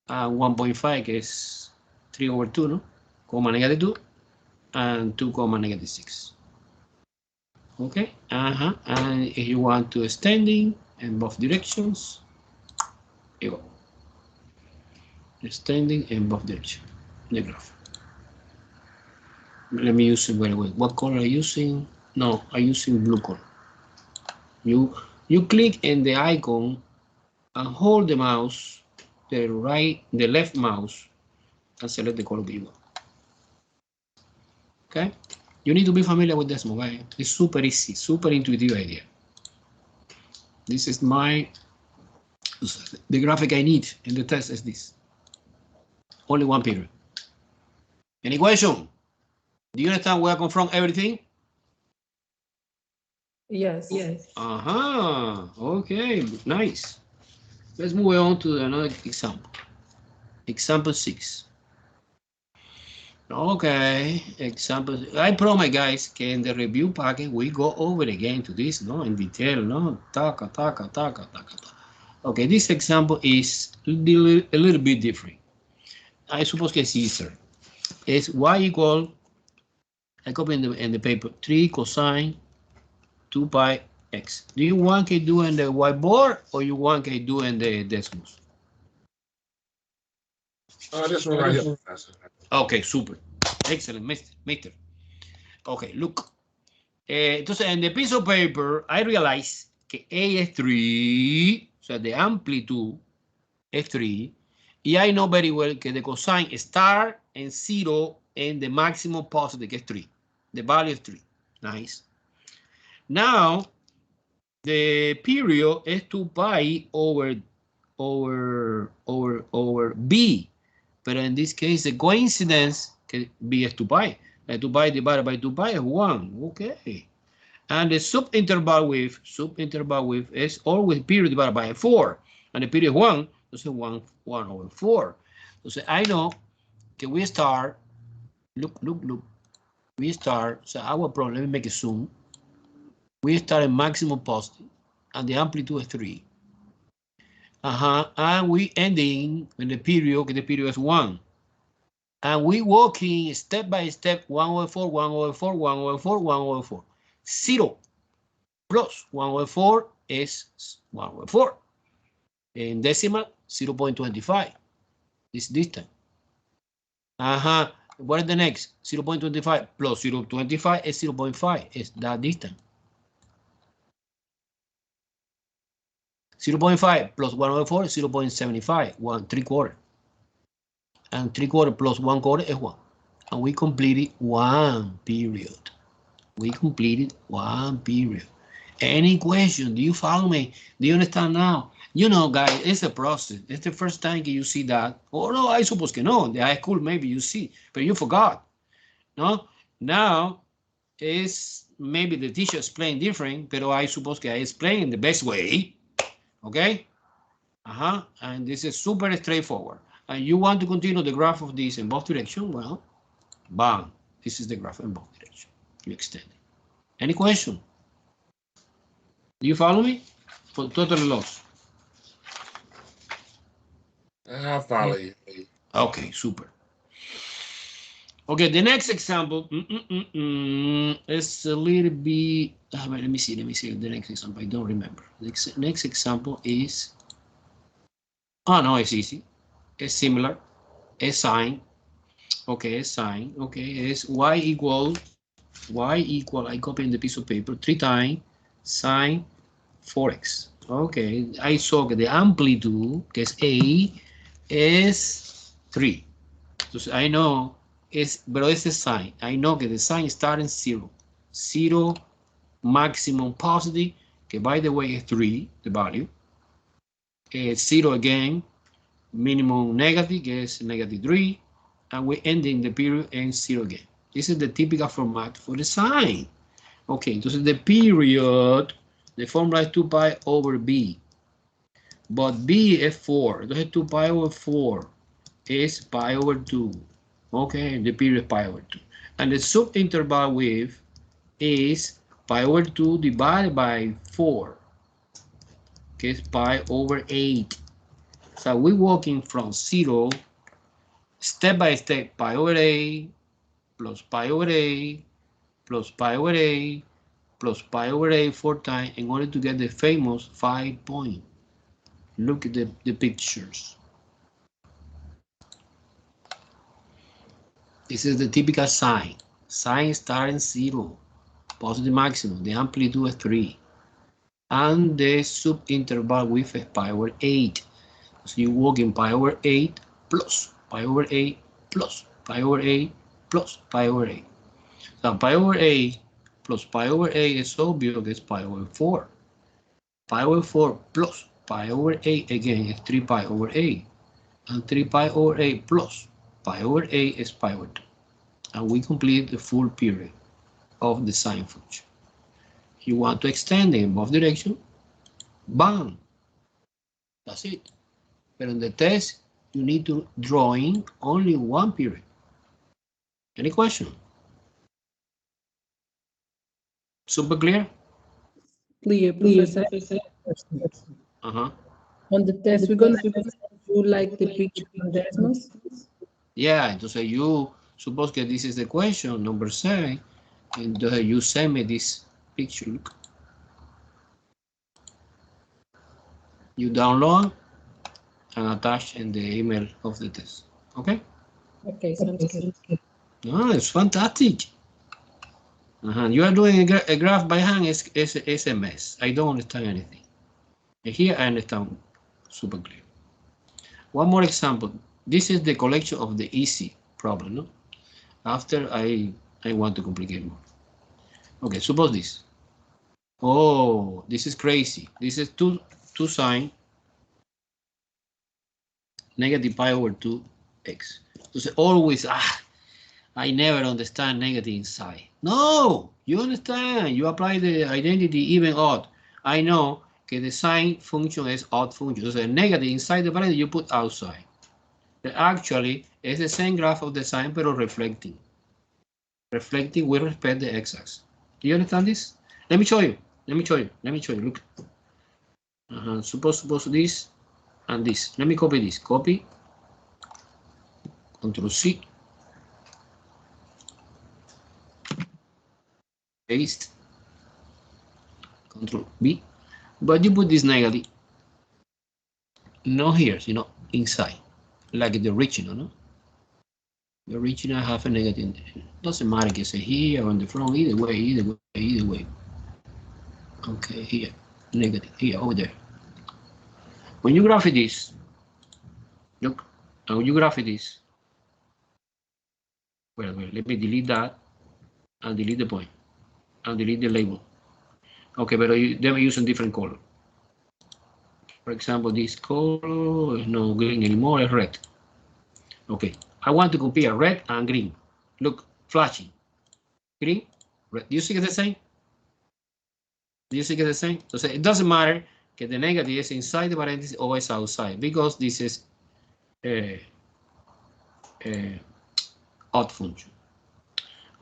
and 1.5 que es 3/2, ¿no? Comma -2 and 2, -6. Okay, and if you want to extending in both directions, you go. Extending in both directions, the graph. Let me use it very well. What color are you using? No, I'm using blue color. You click in the icon and hold the mouse, the left mouse, and select the color you want. Okay? You need to be familiar with this, okay? It's super easy, super intuitive idea. This is the graphic I need in the test is this. Only one period. Any question? Do you understand where I come from everything? Yes. Okay, nice. Let's move on to another example. Example 6. Okay, example. I promise, guys, que in the review packet we go over again to this, no, in detail, no, taka. Okay, this example is a little bit different. I suppose que es easier. It's y equal, I copy in the paper, 3 cosine 2 pi x. Do you want to do in the whiteboard or you want to do in the decimals? This one right here. Okay, super. Excellent, mister. Okay, look. Entonces, en the piece of paper, I realize que A es 3, o sea, the amplitude es 3, y I know very well que the cosine star and 0 and the maximum positive, que es 3. The value is 3. Nice. Now, the period is 2 pi over B. But in this case, the coincidence que B is 2 pi. 2 pi divided by 2 pi is 1. Okay. And the subinterval width is always period divided by 4. And the period is 1. So 1 over 4. So I know que we start, look. We start, so our problem, let me make a zoom. We start at maximum positive, and the amplitude is 3. And we ending in the period is 1. And we walking step by step, 1 over 4, 1 over 4, 1 over 4, 1 over 4. 0 plus 1 over 4 is 1 over 4. In decimal, 0.25. This distance. What is the next? 0.25 plus 0.25 is 0.5. It's that distance. 0.5 plus 1 over 4 is 0.75, 1/3. And 3/4 plus 1/4 is 1. And we completed one period. Any question? Do you follow me? Do you understand now? You know, guys, it's a process. It's the first time you see that. Oh, no, I suppose que no. In the high school, maybe you see, but you forgot. No? Now, it's maybe the teacher explained different, but I suppose que I explain the best way. Okay? And this is super straightforward. And you want to continue the graph of this in both directions? Well, bam. This is the graph in both directions. You extend it. Any question? Do you follow me? Totally lost. I follow you. Okay, super. Okay, the next example is a little bit. Let me see the next example. I don't remember. The next example is. Oh no, it's easy. It's similar. It's sine. Okay, it's sine. Okay, it's y equal. I copy in the piece of paper 3 times sine 4x. Okay, I saw that the amplitude, que es A, is 3. Entonces, I know, pero ese sign, I know que the sign starts in 0. 0 maximum positive, que by the way is 3, the value. 0 again, minimum negative, que es -3. And we ending the period in 0 again. This is the typical format for the sign. Okay, entonces the period, the formula is 2 pi over B. But B is 4. Entonces 2 pi over 4 is pi over 2. Okay, the period is pi over 2. And the subinterval width is pi over 2 divided by 4. que es pi over 8. So we're walking from 0, step by step, pi over 8, plus pi over 8, plus pi over 8, plus pi over 8 4 times in order to get the famous 5 point. Look at the pictures. This is the typical sine. Sine starting 0, positive maximum, the amplitude is 3. And the subinterval width is pi over 8. So you walk in pi over 8 plus pi over 8 plus pi over 8 plus pi over 8. So pi over 8 plus pi over 8 is obvious que es pi over 4. Pi over 4 plus pi over 8 again is 3 pi over 8. And 3 pi over 8 plus pi over 8 is pi over 2. And we complete the full period of the sine function. You want to extend it in both directions, bam, that's it. But in the test, you need to draw in only one period. Any question? Super clear? Clear, Professor. On the test, we're going to do like the picture on Desmos. Yeah, entonces you suppose que this is the question, number 7. Entonces you send me this picture, look. You download and attach in the email of the test, okay? Okay, sounds good. No, it's fantastic. You are doing a graph by hand, it's a mess. I don't understand anything. And here I understand super clear. One more example. This is the collection of the easy problem, no? After I want to complicate more. Okay, suppose this. Oh, this is crazy. This is 2 sine negative pi over 2x. So always, I never understand negative inside. No, you understand. You apply the identity even odd. I know that the sine function is odd function. So negative inside the parenthesis you put outside. But actually, it's the same graph of the sine, but reflecting. Reflecting with respect to the x-axis. Do you understand this? Let me show you. Look. Suppose this and this. Let me copy this. Copy. Control C. Paste. Control B. But you put this negative. Not here, you know, inside. Like the original, no? The original have a negative. Doesn't matter if it's here or on the front. Either way. Okay, here. Negative. Here, over there. When you graph this, look, and when you graph this, well, let me delete that and delete the point and delete the label. Okay, but they're using different color. For example, this color is not green anymore, it's red. Okay, I want to compare red and green. Look, flashing. Green, red. Do you see it's the same? So it doesn't matter that the negative is inside the parenthesis or is outside because this is odd function.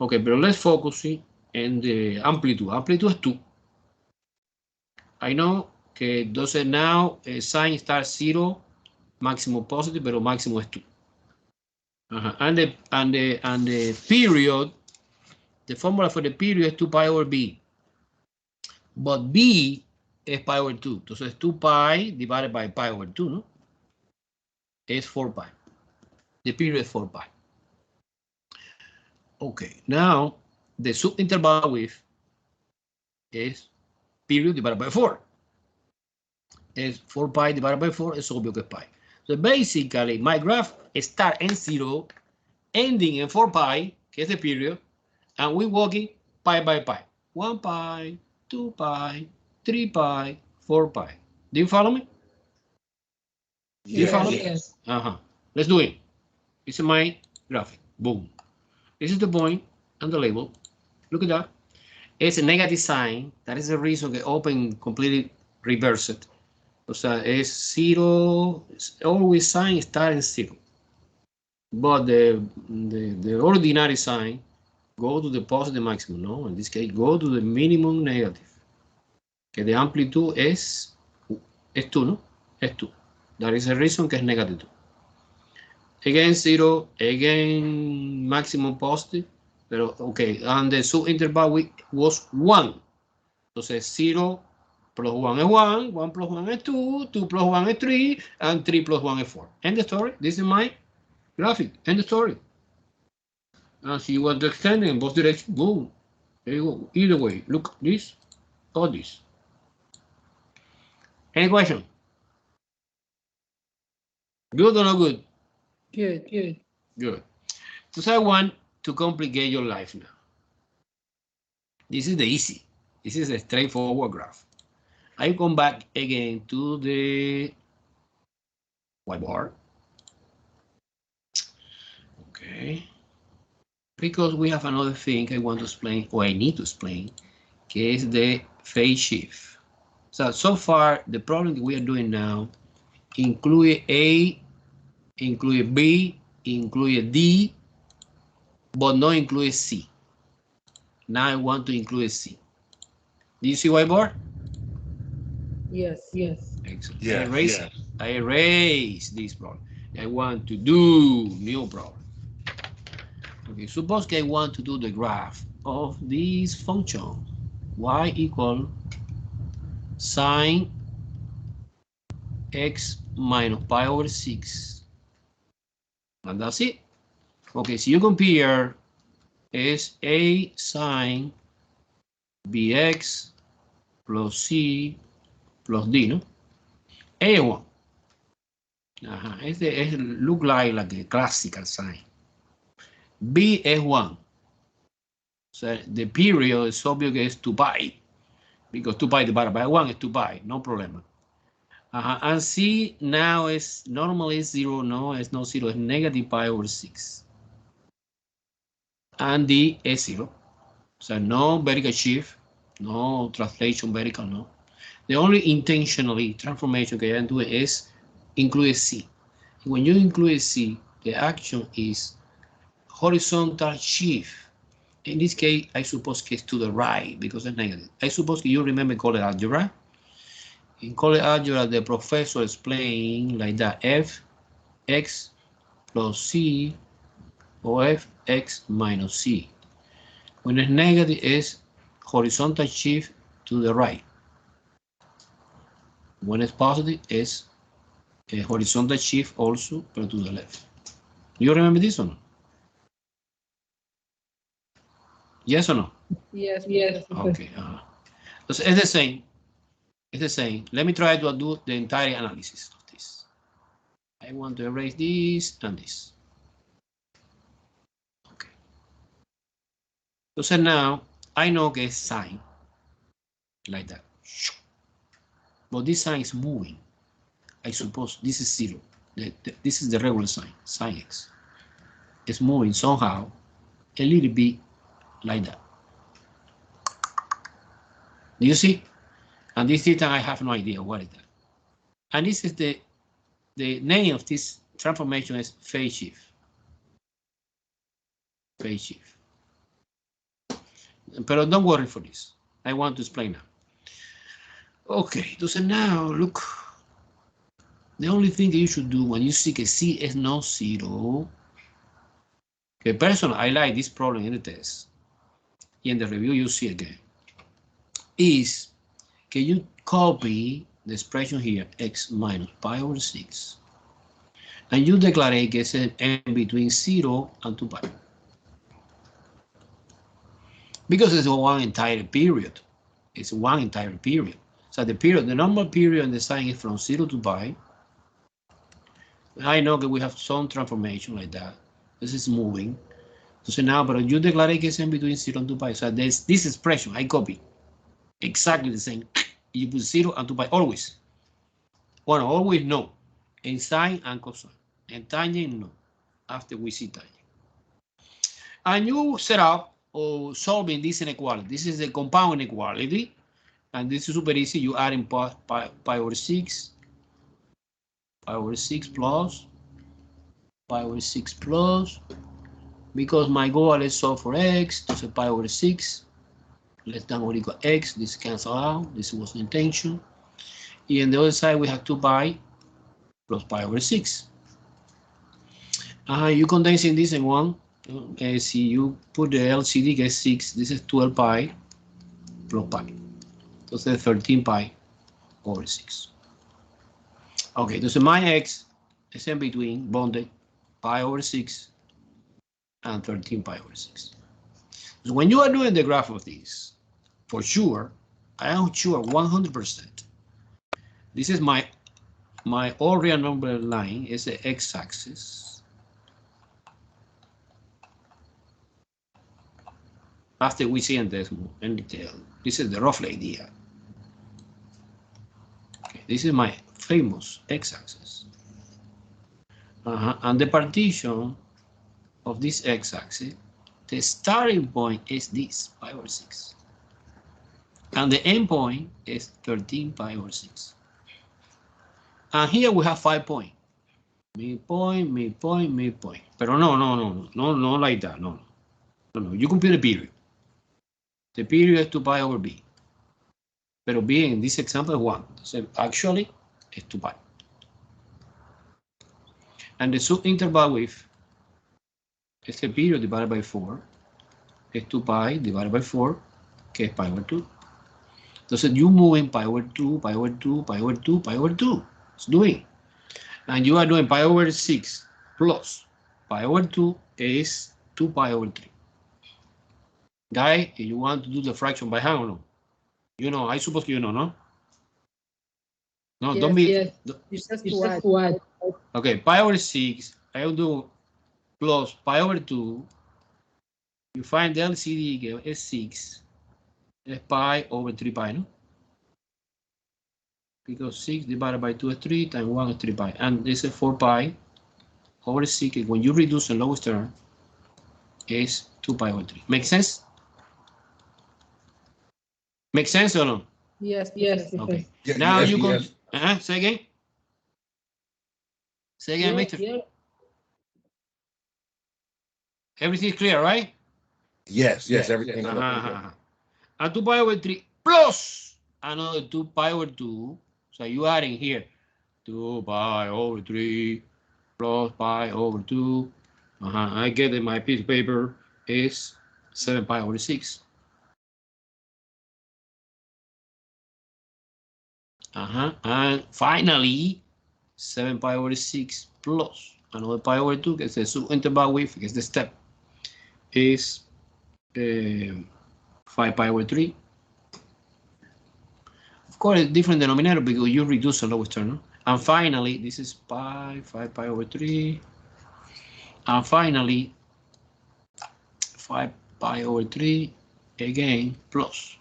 Okay, but let's focus in the amplitude. Amplitude is 2. I know que entonces now sine starts 0, maximum positive, pero máximo es 2. And the period, the formula for the period is 2 pi over b. But b is pi over 2. Entonces 2 pi divided by pi over 2, ¿no? Es 4 pi. The period is 4 pi. Okay, now the subinterval width is period divided by 4. Is 4 pi divided by 4 is obvious que es pi. So basically, my graph starts in 0, ending in 4 pi, que es the period, and we're walking pi by pi. 1 pi, 2 pi, 3 pi, 4 pi. Do you follow me? Do you follow me? Yes. Let's do it. This is my graphic. Boom. This is the point and the label. Look at that. It's a negative sign. That is the reason the open completely reversed. O sea, es 0, always sign start in 0. But the ordinary sign go to the positive maximum, no? In this case, go to the minimum negative. Que the amplitude is Es 2, ¿no? Es 2. That is the reason que es negative 2. Again 0, again maximum positive, pero okay, and the subinterval was 1. Entonces 0 plus 1 is 1, 1 plus 1 is 2, 2 plus 1 is 3, and 3 plus 1 is 4. End the story. This is my graphic. End the story. And so you want to extend in both directions, boom. There you go. Either way, look this or this. Any question? Good or not good? Good. Good. So I want to complicate your life now. This is the easy. This is a straightforward graph. I come back again to the whiteboard. Okay. Because we have another thing I want to explain, or I need to explain, que is the phase shift. So far, the problem that we are doing now include A, include B, include D, but not include C. Now I want to include C. Do you see whiteboard? Yes. Excellent. Yeah, I erase this problem. I want to do new problem. Okay, suppose I want to do the graph of this function y equal sine x minus pi over 6. And that's it. Okay, so you compare is a sine bx plus c plus d, ¿no? A1. Este look like a classical sign. B es 1. So the period is obvious que es 2 pi. Because 2 pi divided by 1 is 2 pi, no problem. And C now is normally 0, no, it's not 0, it's negative pi over 6. And D is 0. So no vertical shift, no translation vertical, no. The only intentionally transformation que I'm doing is include C. When you include C, the action is horizontal shift. In this case, I suppose it's to the right because it's negative. I suppose you remember Colored algebra. In Colored algebra, the professor explained like that: fx plus c or fx minus c. When it's negative, it's horizontal shift to the right. When it's positive, it's a horizontal shift also, but to the left. You remember this or no? Yes or no? Yes. Okay. So it's the same. It's the same. Let me try to do the entire analysis of this. I want to erase this and this. Okay. So now I know que es sine like that. But this sign is moving. I suppose this is 0. This is the regular sign, sine x. It's moving somehow a little bit like that. Do you see? And this theta, I have no idea what is that. And this is the name of this transformation is phase shift. Phase shift. But don't worry for this. I want to explain now. Okay, so now look. The only thing that you should do when you see que C is not 0. Okay, personally, I like this problem in the test. In the review, you see again. Is can you copy the expression here, x minus pi over 6, and you declare que es in between 0 and 2 pi. Because it's one entire period. It's one entire period. So the period, the normal period in the sign is from 0 to pi. I know that we have some transformation like that. This is moving. So now, but you declare que es in between 0 and 2 pi. So this expression, I copy. Exactly the same. You put 0 and 2 pi always. Well, always no. In sine and cosine. And tangent, no. After we see tangent. And you set up or solving this inequality. This is a compound inequality. And this is super easy. You add in pi over 6. Pi over 6 plus. Pi over 6 plus. Because my goal is solve for x. So pi over 6. Less than or equal x. This cancel out. This was the intention. And the other side we have 2 pi plus pi over 6. You condensing this in one. See, you put the LCD gets 6. This is 12 pi plus pi. So it's 13 pi over 6. Okay, so my x is in between bounded pi over 6 and 13 pi over 6. So when you are doing the graph of this, for sure, I am sure 100%. This is my all real number line is the x-axis. After we see in decimal in detail, this is the rough idea. Okay, this is my famous x-axis. And the partition of this x-axis, the starting point is this, pi over 6. And the end point is 13 pi over 6. And here we have 5 points. Midpoint, midpoint, midpoint. Pero no like that, no. You compute the period. The period is 2 pi over b. Pero b in this example is 1. So actually, it's 2 pi. And the subinterval width is the period divided by 4. Es 2 pi divided by 4, que es pi over 2. Entonces, you moving pi over 2, pi over 2, pi over 2, pi over 2. It's doing. And you are doing pi over 6 plus pi over 2 is 2 pi over 3. Guy, if you want to do the fraction by hand or no? You know, I suppose you know, no? No, Yes, don't be. yes. It's just to add. Okay, pi over 6, I will do plus pi over 2. You find the LCD is 6. It's pi over 3 pi, no? Because 6 divided by 2 is 3 times 1 is 3 pi. And this is 4 pi over 6. When you reduce the lowest term, is 2 pi over 3. Make sense? Make sense or no? Yes, yes. Okay. Yeah, Now yes, you can. yes. Say again. Say again, Mister. Yeah. Everything is clear, right? Yes, everything. And 2 pi over 3 plus another 2 pi over 2. So you are in here 2 pi over 3 plus pi over 2. I get in my piece of paper is 7 pi over 6. And finally, 7 pi over 6 plus another pi over 2, que es the subinterval width, que es the step, is 5 pi over 3. Of course, it's different denominator because you reduce the lowest term. No? And finally, this is 5 pi over 3. And finally, 5 pi over 3 again plus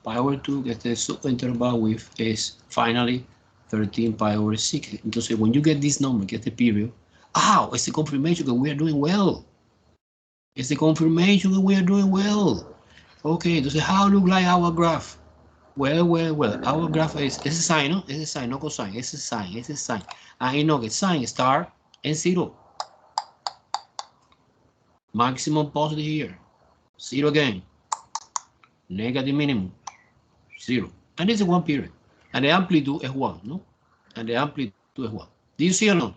pi over 2, que the subinterval width is finally 13 pi over 6. Entonces, when you get this number, get the period, it's the confirmation that we are doing well. It's the confirmation that we are doing well. Okay, entonces, how look like our graph? Well, our graph is a sign, no? It's a sign, no cosine. It's a sign. And you know that sign start in 0. Maximum positive here. 0 again. Negative minimum. 0. And it's a 1 period. And the amplitude is 1, no? And the amplitude is 1. Do you see or no?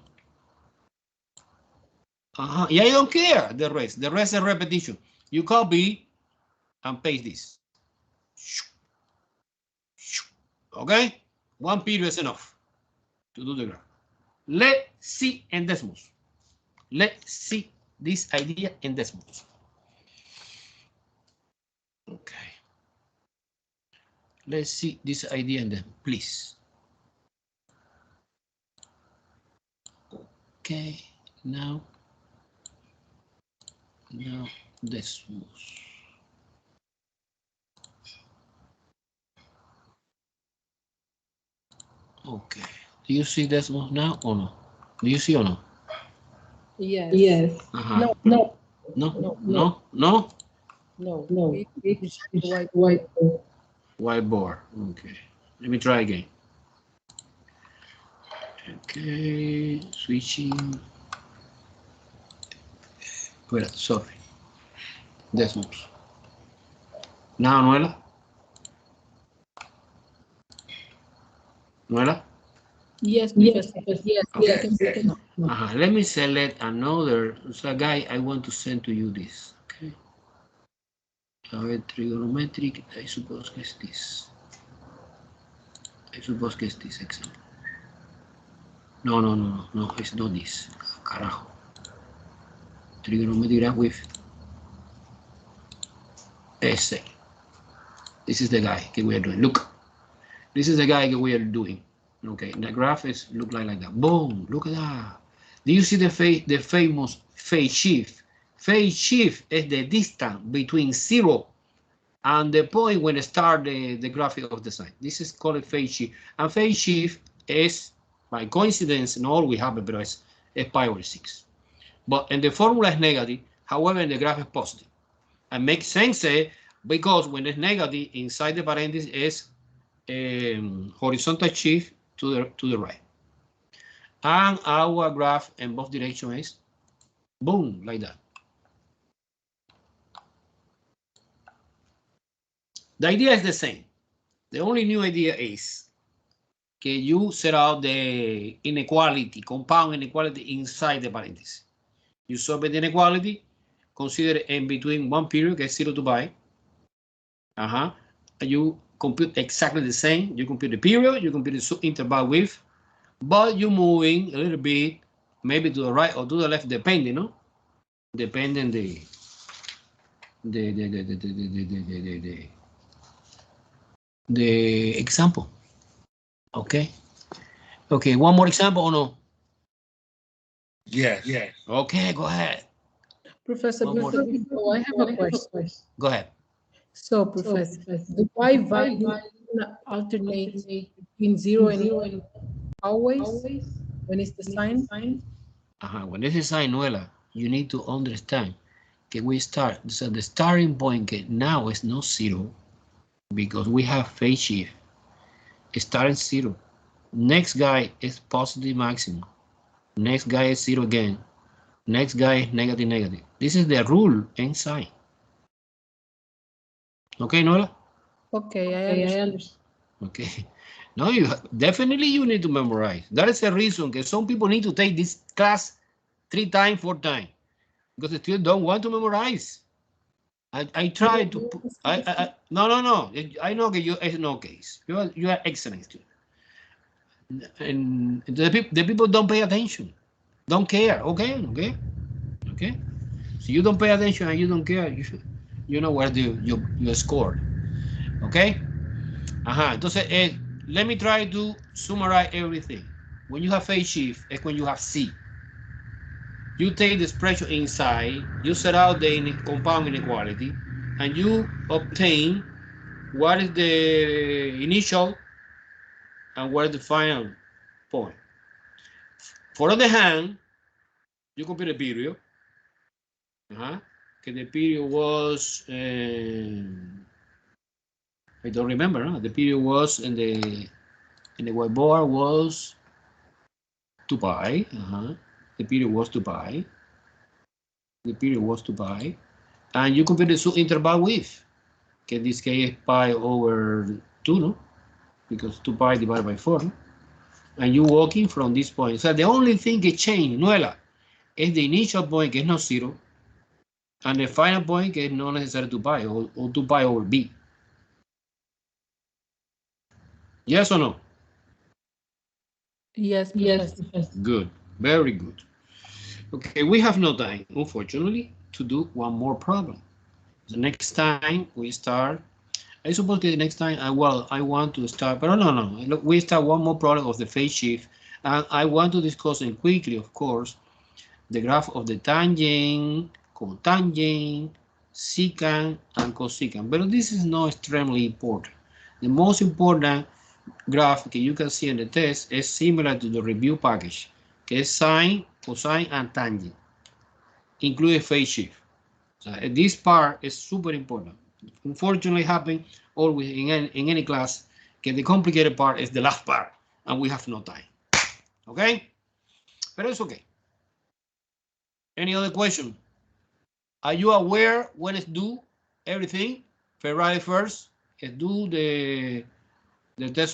Yeah, you don't care the rest. The rest is repetition. You copy and paste this. Okay? 1 period is enough to do the graph. Let's see in decimals. Let's see this idea in decimals. Okay. Let's see this idea in decimals, please. Okay, now decimals. Okay, do you see decimals now or no? Do you see or no? Yes. Yes. No. Whiteboard. Okay. Let me try again. Okay, switching. Wait, sorry. Decimals. Now, Anuela. Nuela? Yes, Professor. Yes, Okay. we can. Let me select another. So, guy, I want to send to you this. Okay. A ver, trigonometric, I suppose que es this. I suppose que es this example. No, it's not this. Carajo. Trigonometric graph with essay. This is the guy that we are doing. Look, this is the guy that we are doing. Okay, the graph is look like that. Boom! Look at that. Do you see the famous phase shift? Phase shift is the distance between 0 and the point when it start the graphic of the sign. This is called a phase shift. And phase shift is, by coincidence, not always happen, but it's pi over 6. But in the formula is negative, however, in the graph is positive. And makes sense because when it's negative, inside the parenthesis is horizontal shift to the right. And our graph in both directions is boom, like that. The idea is the same. The only new idea is that you set out the inequality, compound inequality inside the parenthesis. You solve the inequality, consider in between one period, que es 0 to pi. You compute exactly the same. You compute the period, you compute the interval width, but you're moving a little bit, maybe to the right or to the left, depending, no? Depending the example. Okay. Okay, one more example or no? Yes. Okay, go ahead. Professor, before I have a question. Go ahead. So, Professor, the y value alternates between 0 and 1 always when it's the sign? When this is sign, Nuela, you need to understand that we start. So the starting point now is not 0 because we have phase shift. It starts 0. Next guy is positive maximum. Next guy is 0 again. Next guy is negative. This is the rule in sign. Okay, Nola? Okay, I understand. Okay. No, you definitely you need to memorize. That is the reason that some people need to take this class 3 times, 4 times because they still don't want to memorize. I try to. No. I know that you is no case. You are excellent student. And the people don't pay attention, don't care. Okay. So you don't pay attention and you don't care. You know where you score. Okay. Entonces, let me try to summarize everything. When you have phase shift, it's when you have C. You take the expression inside, you set out the compound inequality, and you obtain what is the initial and what is the final point. For the hand, you compute the period. Okay, the period was, I don't remember. Huh? The period was in the whiteboard was 2 pi. The period was 2 pi. The period was 2 pi. And you compute the interval width. Okay, in this case, pi over 2, no? Because 2 pi divided by 4, no? And you walking from this point. So the only thing that changed, Nuela, is the initial point, que es not 0, and the final point, que es not necessary 2 pi, or 2 pi over b. Yes or no? Yes. Good, very good. Okay, we have no time, unfortunately, to do one more problem. The next time we start, I suppose the next time I want to start, but no. Look, we start one more problem of the phase shift, and I want to discuss it quickly, of course, the graph of the tangent, cotangent, secant, and cosecant. But this is not extremely important. The most important graph that you can see in the test is similar to the review package, que is sine, cosine, and tangent, including phase shift. So this part is super important. Unfortunately, happen always in any class, that the complicated part is the last part, and we have no time. Okay? But it's okay. Any other question? Are you aware when it's due? Everything? February 1st is due the test